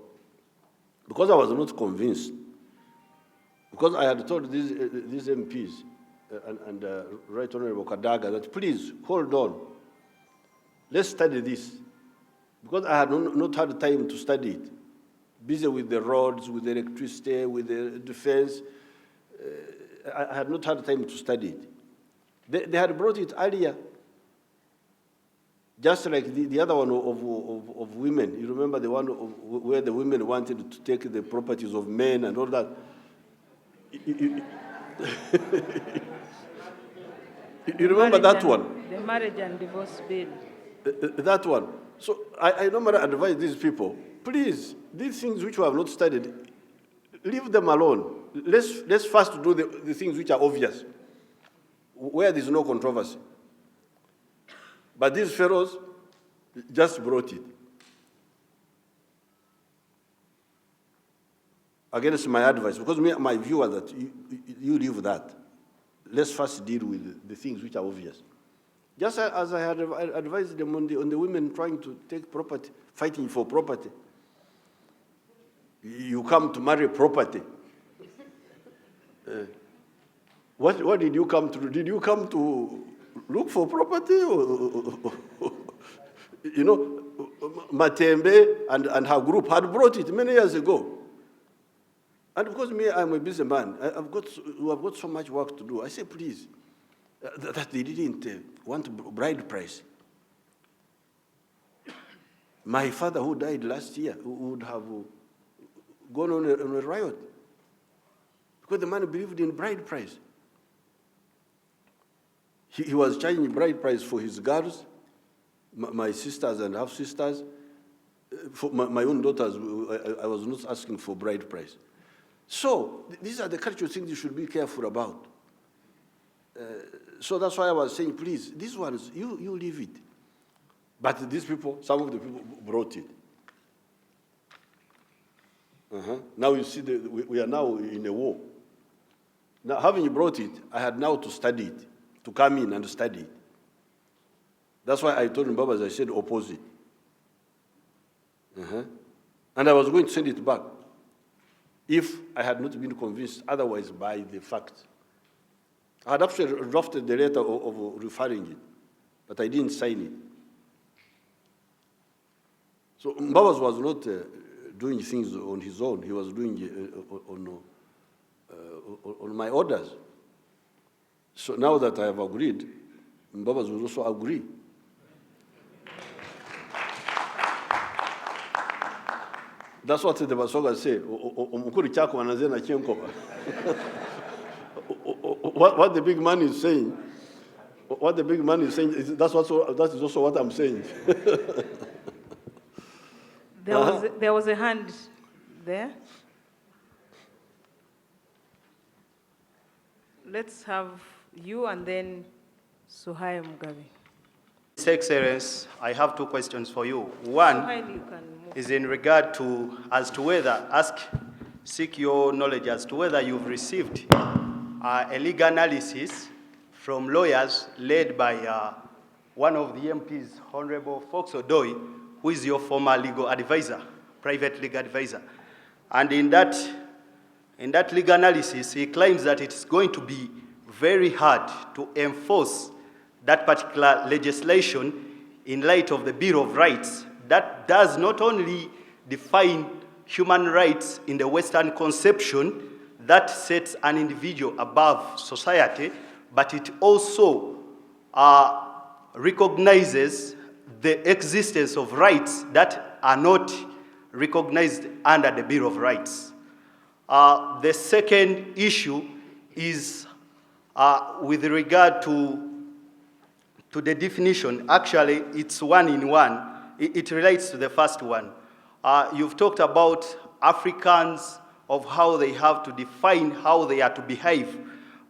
Because I was not convinced, because I had told these MPs Right Honorable Kadaga that please hold on. Let's study this. Because I had not had time to study it. Busy with the roads, with the electricity, with the defense. I had not had time to study it. They had brought it earlier. Just like the other one of women. You remember the one where the women wanted to take the properties of men and all that? You remember that one? The marriage and divorce bill. That one. So I normally advise these people, please, these things which we have not studied, leave them alone. Let's first do the things which are obvious, where there's no controversy. But these fellows just brought it. Against my advice, because my view was that you leave that. Let's first deal with the things which are obvious. Just as I had advised them on the women trying to take property, fighting for property. You come to marry property. What did you come to do? Did you come to look for property? You know, Matembe and her group had brought it many years ago. And because I'm a busy man, we have got so much work to do. I say, please, that they didn't want bride price. My father, who died last year, would have gone on a riot because the man believed in bride price. He was charging bride price for his girls, my sisters and half-sisters. For my own daughters, I was not asking for bride price. So these are the cultural things you should be careful about. So that's why I was saying, please, these ones, you leave it. But these people, some of the people brought it. Now you see, we are now in a war. Now, having brought it, I had now to study it, to come in and study it. That's why I told Mbaba, I said opposite. And I was going to send it back if I had not been convinced otherwise by the facts. I had actually drafted the letter of referring it, but I didn't sign it. So Mbabas was not doing things on his own. He was doing on my orders. So now that I have agreed, Mbabas will also agree. That's what the Basoga say. What the big man is saying, that is also what I'm saying. There was a hand there. Let's have you and then Suhai Mugabe. His Excellency, I have two questions for you. One is in regard to seek your knowledge as to whether you've received a legal analysis from lawyers led by one of the MPs, Honorable Fox Odoi, who is your former legal advisor, private legal advisor. And in that legal analysis, he claims that it's going to be very hard to enforce that particular legislation in light of the Bill of Rights that does not only define human rights in the Western conception that sets an individual above society, but it also recognizes the existence of rights that are not recognized under the Bill of Rights. The second issue is with regard to the definition. Actually, it's one in one. It relates to the first one. You've talked about Africans, of how they have to define how they are to behave.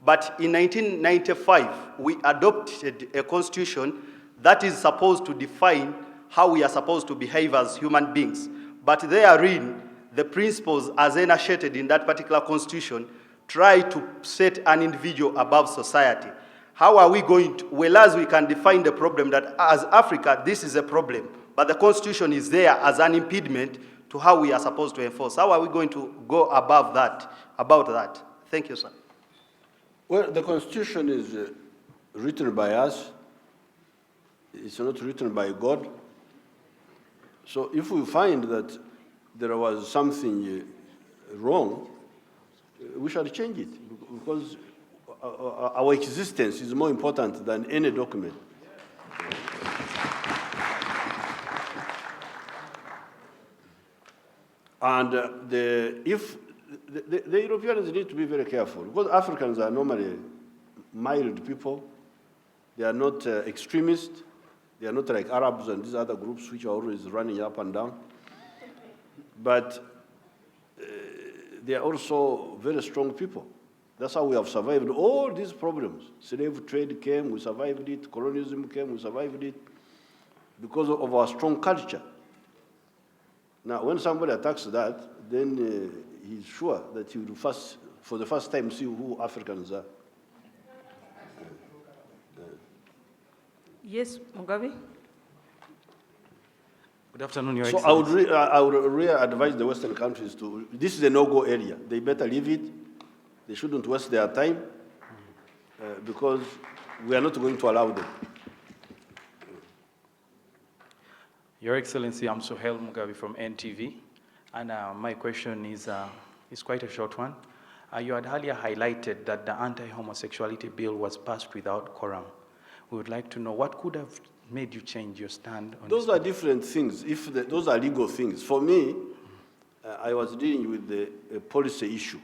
But in 1995, we adopted a constitution that is supposed to define how we are supposed to behave as human beings. But therein, the principles as enunciated in that particular constitution try to set an individual above society. How are we going to, well, as we can define the problem that as Africa, this is a problem, but the constitution is there as an impediment to how we are supposed to enforce. How are we going to go about that? Thank you, sir. Well, the Constitution is written by us. It's not written by God. So if we find that there was something wrong, we shall change it, because our existence is more important than any document. And the Europeans need to be very careful, because Africans are normally mild people. They are not extremists. They are not like Arabs and these other groups which are always running up and down. But they are also very strong people. That's how we have survived all these problems. Slave trade came, we survived it. Colonialism came, we survived it, because of our strong culture. Now, when somebody attacks that, then he's sure that he will first, for the first time, see who Africans are. Yes, Mugabe? Good afternoon, Your So Excellency. I would really advise the Western countries to, this is a no-go area. They better leave it. They shouldn't waste their time, because we are not going to allow them. Your Excellency, I'm Sohail Mugabe from NTV, and my question is quite a short one. You had earlier highlighted that the anti-homosexuality bill was passed without quorum. We would like to know what could have made you change your stand on Those this? are different things. Those are legal things. For me, I was dealing with a policy issue.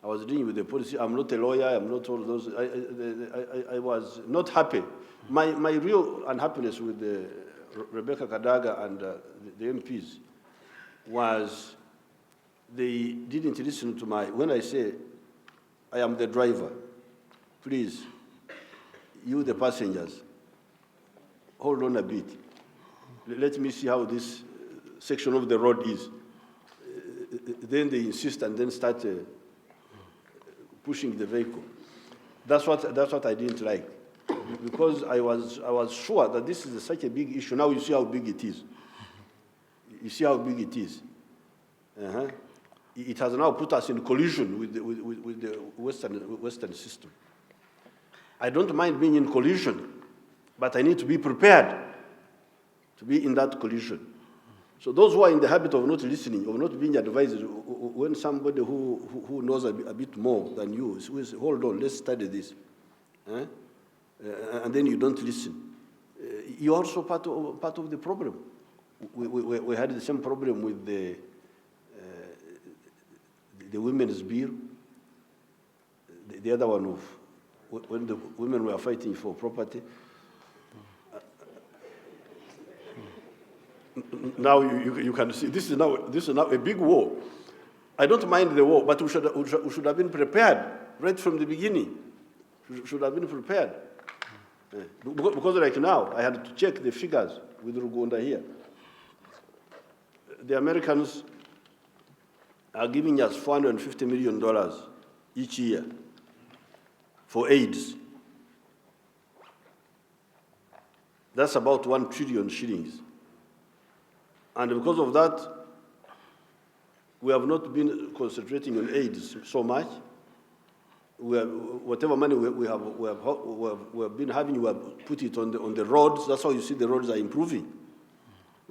I was dealing with the policy. I'm not a lawyer. I'm not all those. I was not happy. My real unhappiness with Rebecca Kadaga and the MPs was they didn't listen to when I say, I am the driver, please, you the passengers, hold on a bit. Let me see how this section of the road is. Then they insist and then start pushing the vehicle. That's what I didn't like, because I was sure that this is such a big issue. Now you see how big it is. You see how big it is. It has now put us in collision with the Western system. I don't mind being in collision, but I need to be prepared to be in that collision. So those who are in the habit of not listening, of not being advised, when somebody who knows a bit more than you says, hold on, let's study this, and then you don't listen, you're also part of the problem. We had the same problem with the women's bill, the other one of when the women were fighting for property. Now you can see this is now a big war. I don't mind the war, but we should have been prepared right from the beginning. We should have been prepared. Because like now, I had to check the figures with Rugunda here. The Americans are giving us $450 million each year for AIDS. That's about 1 trillion shillings. And because of that, we have not been concentrating on AIDS so much. Whatever money we have been having, we have put it on the roads. That's how you see the roads are improving.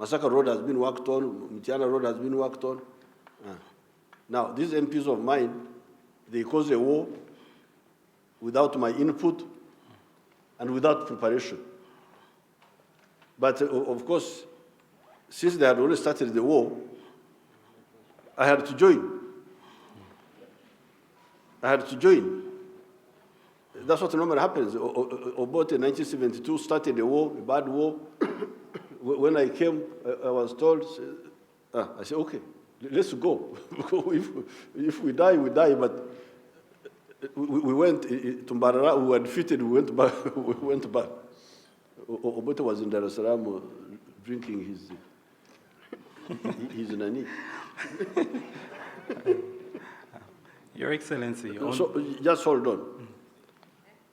Masaka Road has been worked on, Mitiana Road has been worked on. Now, these MPs of mine, they caused a war without my input and without preparation. But of course, since they had already started the war, I had to join. That's what normally happens. Obote in 1972 started a war, a bad war. When I came, I was told, I said, okay, let's go. If we die, we die. But we went to Mbarara, we were defeated, we went back. Obote was in Dar es Salaam drinking his nani. Your Excellency. So, just hold on.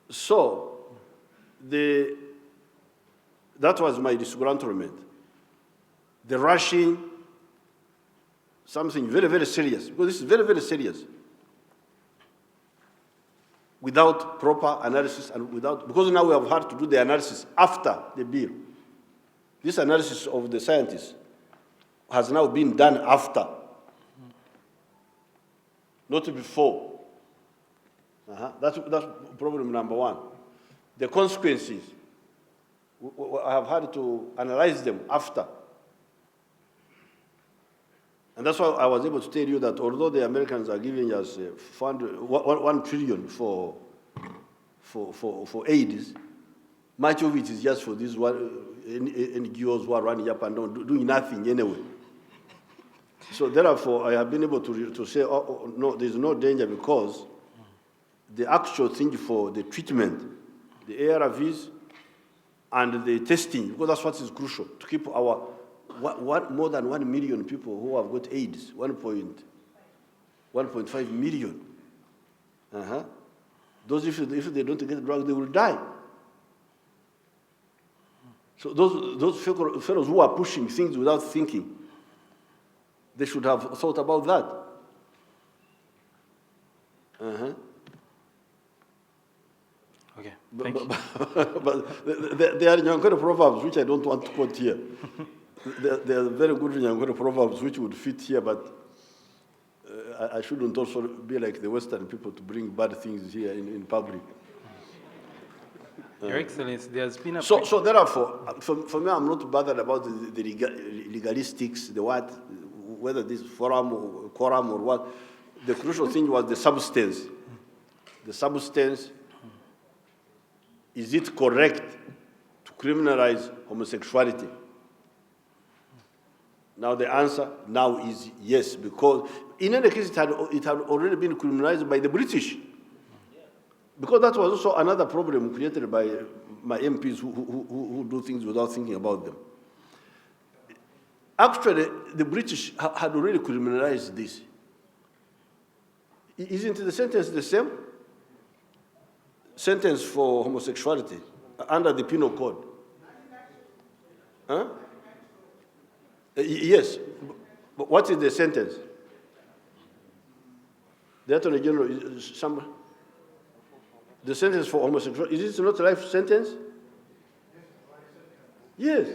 So, that was my disgruntlement. The rushing, something very, very serious, because this is very, very serious. without proper analysis and without, because now we have had to do the analysis after the bill. This analysis of the scientists has now been done after, not before. That's problem number one. The consequences, I have had to analyze them after. And that's why I was able to tell you that although the Americans are giving us $1 trillion for AIDS, much of it is just for these NGOs who are running up and down, doing nothing anyway. So therefore, I have been able to say, no, there's no danger, because the actual thing for the treatment, the ARVs, and the testing, because that's what is crucial, to keep our more than 1 million people who have got AIDS, 1.5 million. Those, if they don't get the drug, they will die. So those fellows who are pushing things without thinking, they should have thought about that. Okay, but there are Nyankore proverbs which I don't want to quote here. There are very good Nyankore proverbs which would fit here, but I shouldn't also be like the Western people to bring bad things here in public. Your Excellency, there's been a... So therefore, for me, I'm not bothered about the legalistics, the what, whether this forum or quorum or what. The crucial thing was the substance. The substance, is it correct to criminalize homosexuality? Now the answer now is yes, because in any case it had already been criminalized by the British. Because that was also another problem created by my MPs who do things without thinking about them. Actually, the British had already criminalized this. Isn't the sentence the same? Sentence for homosexuality under the Penal Code. Yes, but what is the sentence? The Attorney General is somebody. The sentence for homosexuality, is it not a life sentence? Yes.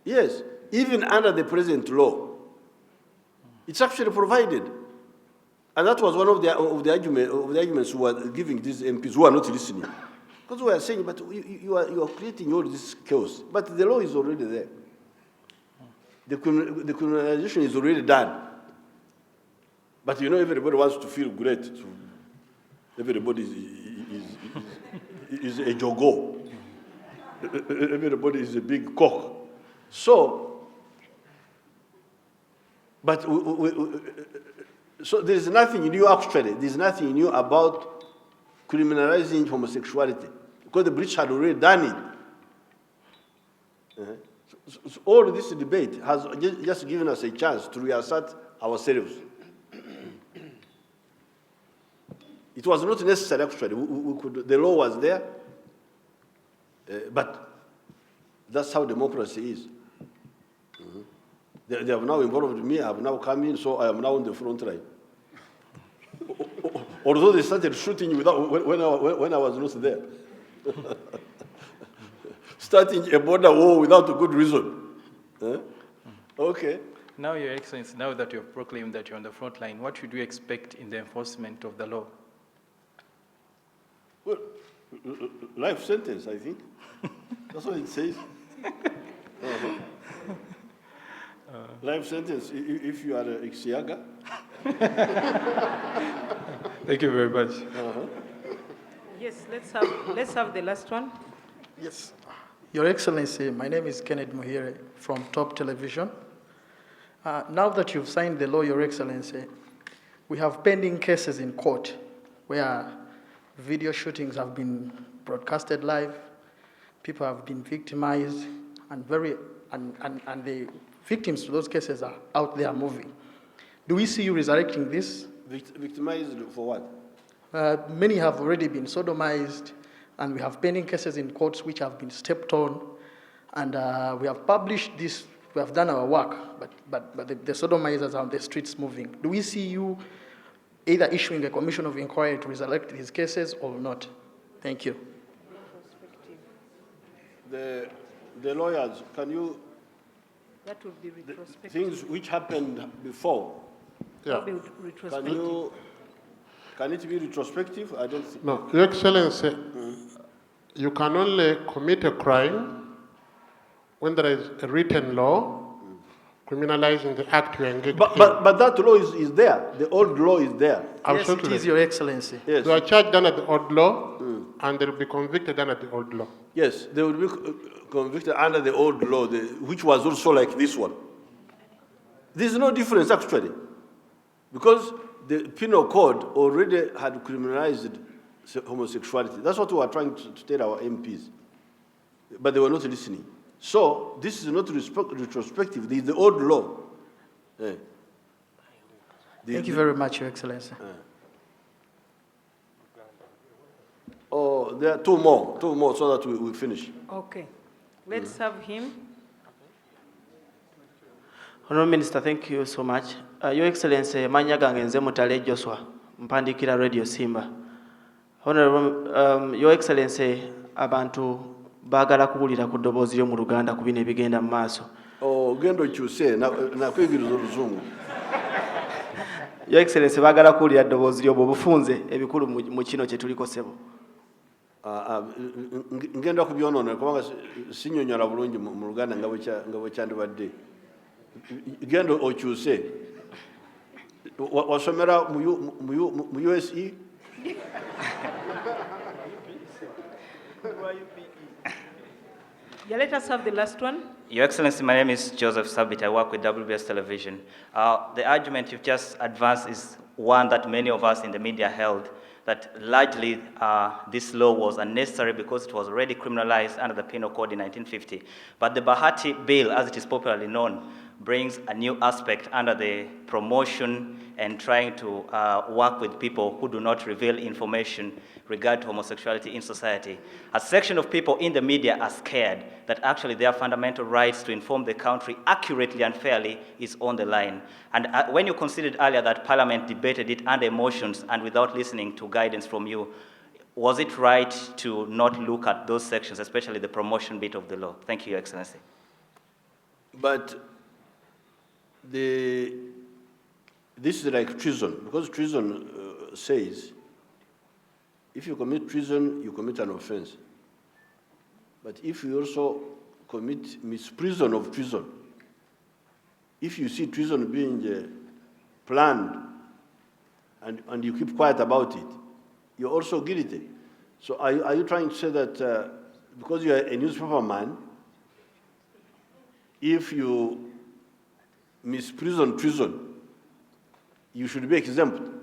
Yes, even under the present law, it's actually provided. And that was one of the arguments who were giving these MPs who are not listening. Because we are saying, but you are creating all this chaos. But the law is already there. The criminalization is already done. But you know, everybody wants to feel great. So everybody is a jogo. Everybody is a big cock. So, but so there is nothing new actually. There is nothing new about criminalizing homosexuality, because the British had already done it. So all this debate has just given us a chance to reassert ourselves. It was not necessary actually. The law was there, but that's how democracy is. They have now involved me, I have now come in, so I am now on the front line. Although they started shooting when I was not there. Starting a border war without a good reason. Okay. Now, Your Excellency, now that you have proclaimed that you're on the front line, what should we expect in the enforcement of the law? Well, life sentence, I think. That's what it says. Life sentence if you are a Ixiaga. Thank you very much. Yes, let's have the last one. Yes. Your Excellency, my name is Kenneth Muhire from Top Television. Now that you've signed the law, Your Excellency, we have pending cases in court where video shootings have been broadcasted live, people have been victimized, and the victims to those cases are out there moving. Do we see you resurrecting this? Victimized for what? Many have already been sodomized, and we have pending cases in courts which have been stepped on, and we have published this, we have done our work, but the sodomizers are on the streets moving. Do we see you either issuing a commission of inquiry to resurrect his cases or not. Thank you. The lawyers, can you, That would be retrospective. things which happened before, That would be retrospective. can it be retrospective? I don't think. No, Your Excellency, you can only commit a crime when there is a written law criminalizing the act you engage in. But that law is there. The old law is there. Absolutely. Yes, it is, Your Excellency. Yes. They are charged under the old law, and they will be convicted under the old law. Yes, they will be convicted under the old law, which was also like this one. There's no difference, actually, because the penal code already had criminalized homosexuality. That's what we were trying to tell our MPs, but they were not listening. So this is not retrospective. This is the old law. Thank you very much, Your Excellency. Oh, there are two more, so that we finish. Okay. Let's have him. Honourable Minister, thank you so much. Your Excellency, manya gange nze Mutale Joshua, mpandikira Radio Simba. Honourable, Your Excellency, abantu bagala kuwulira ku ddoboozi lyo mu Luganda ku bino ebigenda mu maaso. Oh, gendo kyuse nakwegiriza oluzungu. Your Excellency, bagala kuwulira ddoboozi lyo bw'obufunze ebikulu mu kino kye tuliko ssebo. Ngenda kubyonoona kubanga sinyonyola bulungi mu Luganda nga bwe kyandibadde. Gendo okyuse. Wasomera mu USE? Yeah, let us have the last one. Your Excellency, my name is Joseph Sabit. I work with WBS Television. The argument you've just advanced is one that many of us in the media held, that largely this law was unnecessary because it was already criminalized under the Penal Code in 1950. But the Bahati Bill, as it is popularly known, brings a new aspect under the promotion and trying to work with people who do not reveal information regarding homosexuality in society. A section of people in the media are scared that actually their fundamental rights to inform the country accurately and fairly is on the line. And when you considered earlier that Parliament debated it under emotions and without listening to guidance from you, was it right to not look at those sections, especially the promotion bit of the law? Thank you, Your Excellency. But this is like treason, because treason says if you commit treason, you commit an offense. But if you also commit misprision of treason, if you see treason being planned and you keep quiet about it, you're also guilty. So are you trying to say that because you are a newspaper man, if you misprison treason, you should be exempt?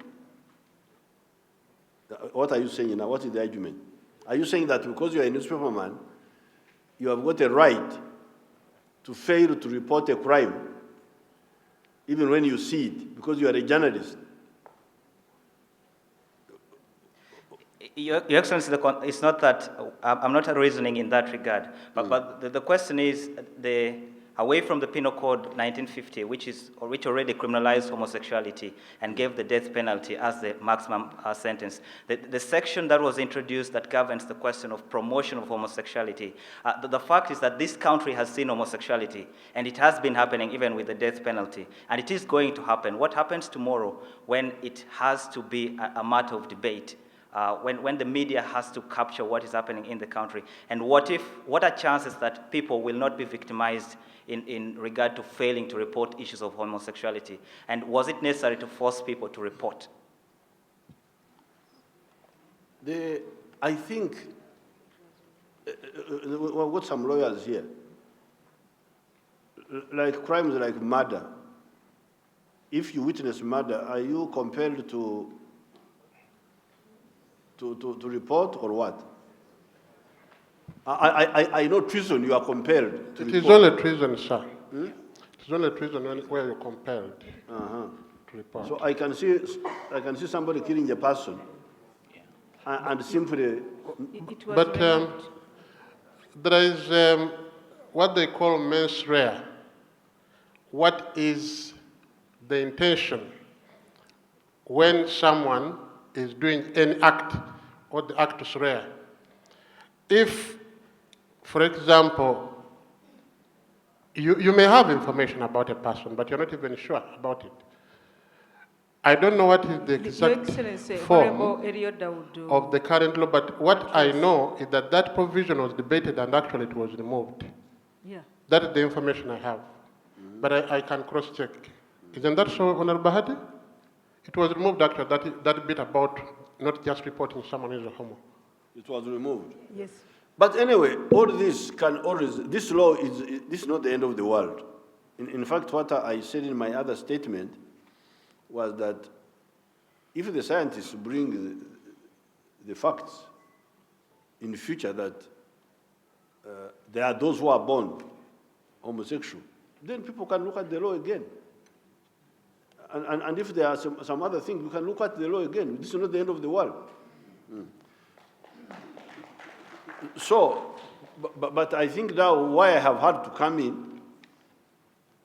What are you saying now? What is the argument? Are you saying that because you are a newspaper man, you have got a right to fail to report a crime, even when you see it, because you are a journalist? Your Excellency, it's not that, I'm not reasoning in that regard, but the question is, away from the Penal Code 1950, which already criminalized homosexuality and gave the death penalty as the maximum sentence, the section that was introduced that governs the question of promotion of homosexuality, the fact is that this country has seen homosexuality, and it has been happening even with the death penalty, and it is going to happen. What happens tomorrow when it has to be a matter of debate? When the media has to capture what is happening in the country, and what are chances that people will not be victimized in regard to failing to report issues of homosexuality? And was it necessary to force people to report? I think we've got some lawyers here. Like crimes like murder, if you witness murder, are you compelled to report or what? I know treason, you are compelled to report. It is only treason, sir. It is only treason where you're compelled to report. So I can see somebody killing a person and simply... But there is what they call mens rea. What is the intention when someone is doing any act or the act is rare. If, for example, you may have information about a person, but you're not even sure about it. I don't know what is the exact form of the current law, but what I know is that that provision was debated and actually it was removed. Yeah. That is the information I have. But I can cross-check. Isn't that so, Honorable Bahati? It was removed actually, that bit about not just reporting someone is a homo. It was removed. Yes. But anyway, all this can always, this law this is not the end of the world. In fact, what I said in my other statement was that if the scientists bring the facts in the future that there are those who are born homosexual, then people can look at the law again. And if there are some other things, we can look at the law again. This is not the end of the world. So, but I think now why I have had to come in,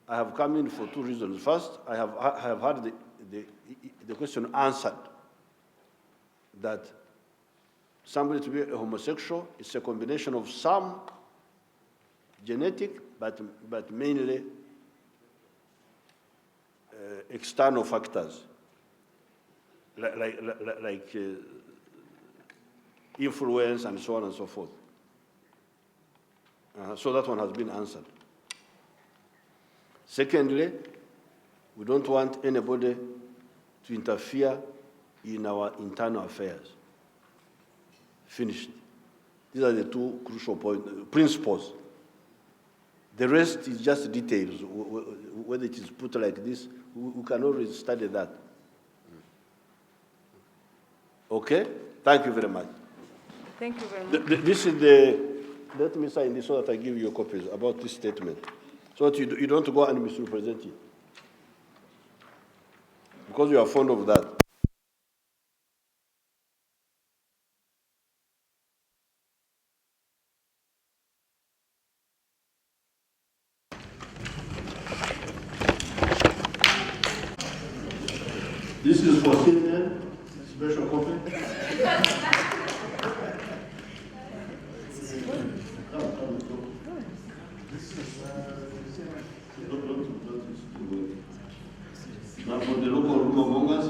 I have come in for two reasons. First, I have had the question answered that somebody to be a homosexual is a combination of some genetic, but mainly external factors, like influence and so on and so forth. So that one has been answered. Secondly, we don't want anybody to interfere in our internal affairs. Finished. These are the two crucial principles. The rest is just details. Whether it is put like this, we can always study that. Okay? Thank you very much. Thank you very much. This is the, let me sign this so that I give you copies about this statement. So that you don't go and misrepresent it. Because you are fond of that. This is for CNN, special copy. Now for the local rumor mongers.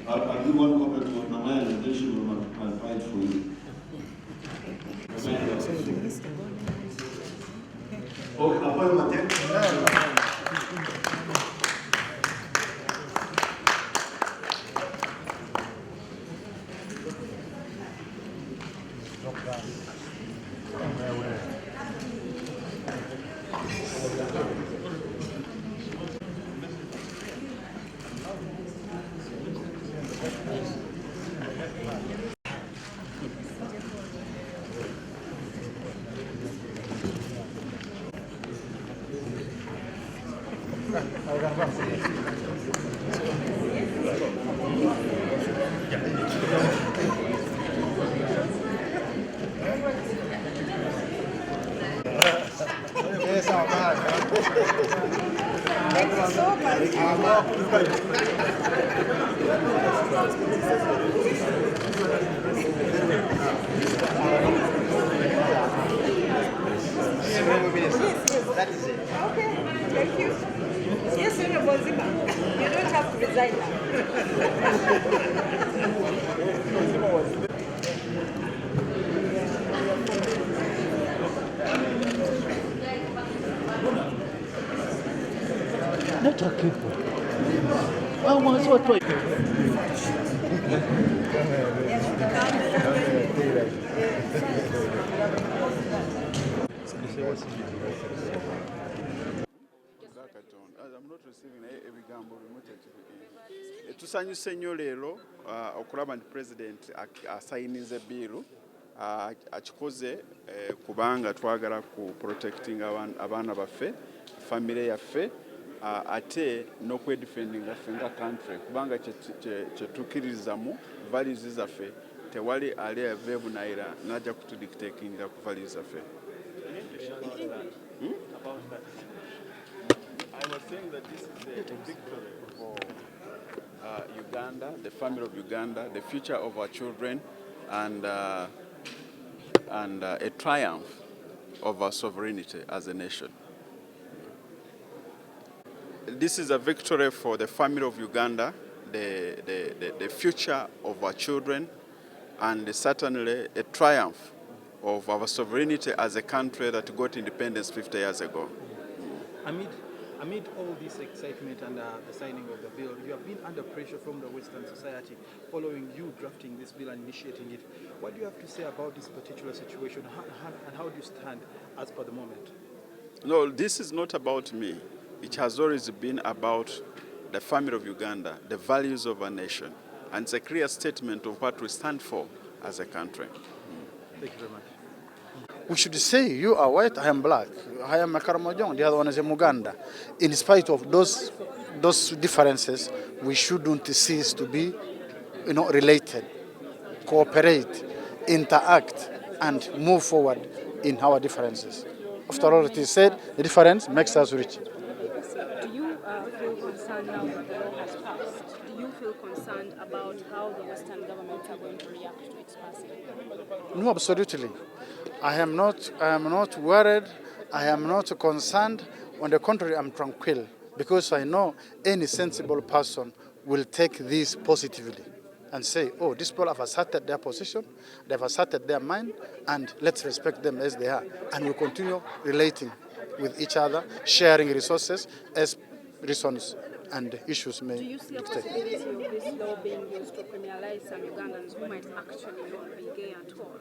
I'll give one copy to Namaya and then she will multiply it for you. Okay, appointment. Thank you so That is it. Okay, thank you. Yes, Honorable Zima. You don't have to resign Not okay. I want what I'm not receiving ebigambo tusanyuse nnyo leero okulaba nti president asayinize biiru akikoze kubanga twagala ku protecting abaana baffe family yaffe ate n'okwedefendinga ffe nga country kubanga kyetukkiririza mu values zaffe tewali ali aveebunayira n'ajja kutudictatingira ku values zaffe. I was saying that this is a victory for Uganda, the family of Uganda, the future of our children, and a triumph of our sovereignty as a nation. This is a victory for the family of Uganda, the future of our children, and certainly a triumph of our sovereignty as a country that got independence 50 years ago. Amid all this excitement and the signing of the bill, you have been under pressure from the Western society following you drafting this bill and initiating it. What do you have to say about this particular situation, and how do you stand as per the moment? No, this is not about me. It has always been about the family of Uganda, the values of our nation, and it's a clear statement of what we stand for as a country. Thank you very much. We should say, you are white, I am black. I am a Karamojong, the other one is a Muganda. In spite of those differences, we shouldn't cease to be, related, cooperate, interact, and move forward in our differences. After all, it is said, the difference makes us rich. Do you feel concerned now that the law has passed? Do you feel concerned about how the Western governments are going to react to its passing? No, absolutely. I am not worried. I am not concerned. On the contrary, I'm tranquil because I know any sensible person will take this positively and say, oh, these people have asserted their position, they have asserted their mind, and let's respect them as they are. And we'll continue relating with each other, sharing resources as reasons and issues may Do you see a dictate. possibility of this law being used to criminalize some Ugandans who might actually not be gay at all?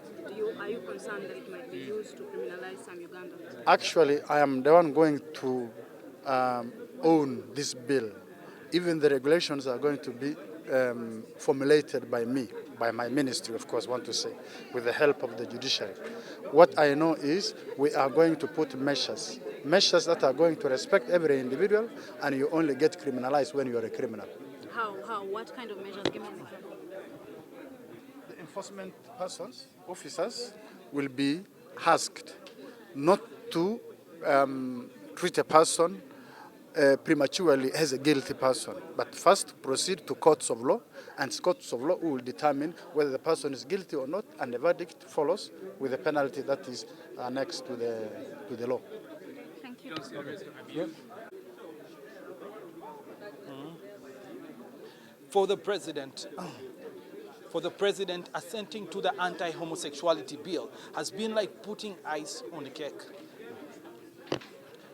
Are you concerned that it might be used to criminalize some Ugandans? Actually, I am the one going to own this bill. Even the regulations are going to be formulated by me, by my ministry, of course, want to say, with the help of the judiciary. What I know is we are going to put measures that are going to respect every individual, and you only get criminalized when you are a criminal. How? What kind of measures? Give me an example. The enforcement persons, officers, will be asked not to treat a person prematurely as a guilty person, but first proceed to courts of law, and courts of law will determine whether the person is guilty or not, and the verdict follows with a penalty that is annexed to the law. Thank you. Yes. For the president assenting to the anti-homosexuality bill has been like putting ice on the cake.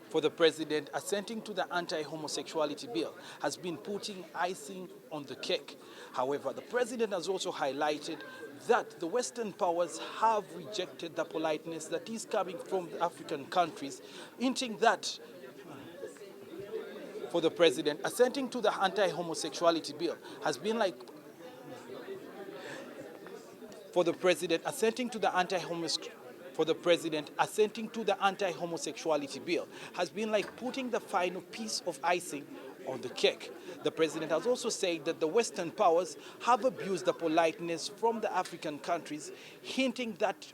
For the president assenting to the anti-homosexuality bill has been putting icing on the cake. However, the president has also highlighted that the Western powers have rejected the politeness that is coming from the African countries, hinting that for the president assenting to the anti-homosexuality bill has been like for the president assenting to the anti-homosexuality bill has been like putting the final piece of icing on the cake. The president has also said that the Western powers have abused the politeness from the African countries, hinting that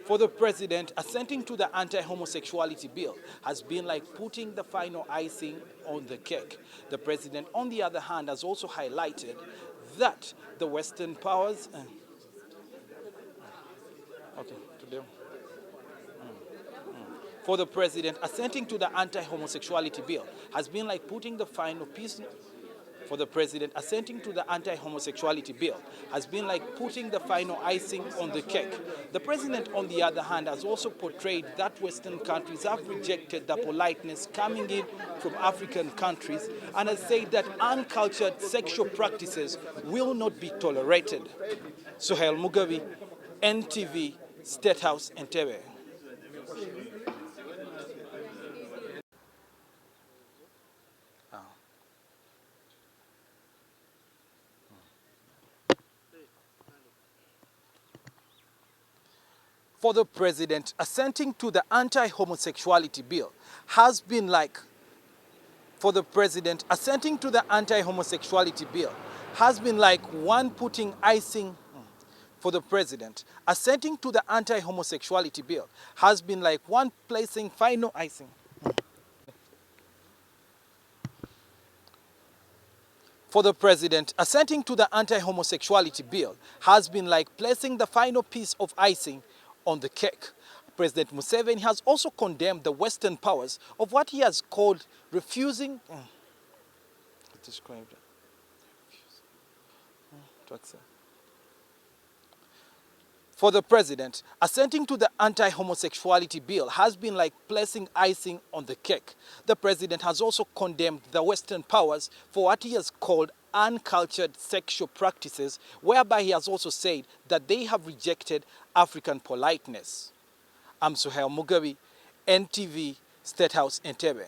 for the president assenting to the anti-homosexuality bill has been like putting the final icing on the cake. The president, on the other hand, has also highlighted that the Western powers for the president assenting to the anti-homosexuality bill has been like putting the final piece for the president assenting to the anti-homosexuality bill has been like putting the final icing on the cake. The president, on the other hand, has also portrayed that Western countries have rejected the politeness coming in from African countries and has said that uncultured sexual practices will not be tolerated. Suhail Mugabe, NTV, State House, Entebbe. For the president assenting to the anti-homosexuality bill has been like for the president assenting to the anti-homosexuality bill has been like one putting icing for the president assenting to the anti-homosexuality bill has been like one placing final icing. For the president, assenting to the anti-homosexuality bill has been like placing the final piece of icing on the cake. President Museveni has also condemned the Western powers of what he has called refusing to accept. For the president, assenting to the anti-homosexuality bill has been like placing icing on the cake. The president has also condemned the Western powers for what he has called uncultured sexual practices, whereby he has also said that they have rejected African politeness. I'm Suhail Mugabe, NTV, State House, Entebbe.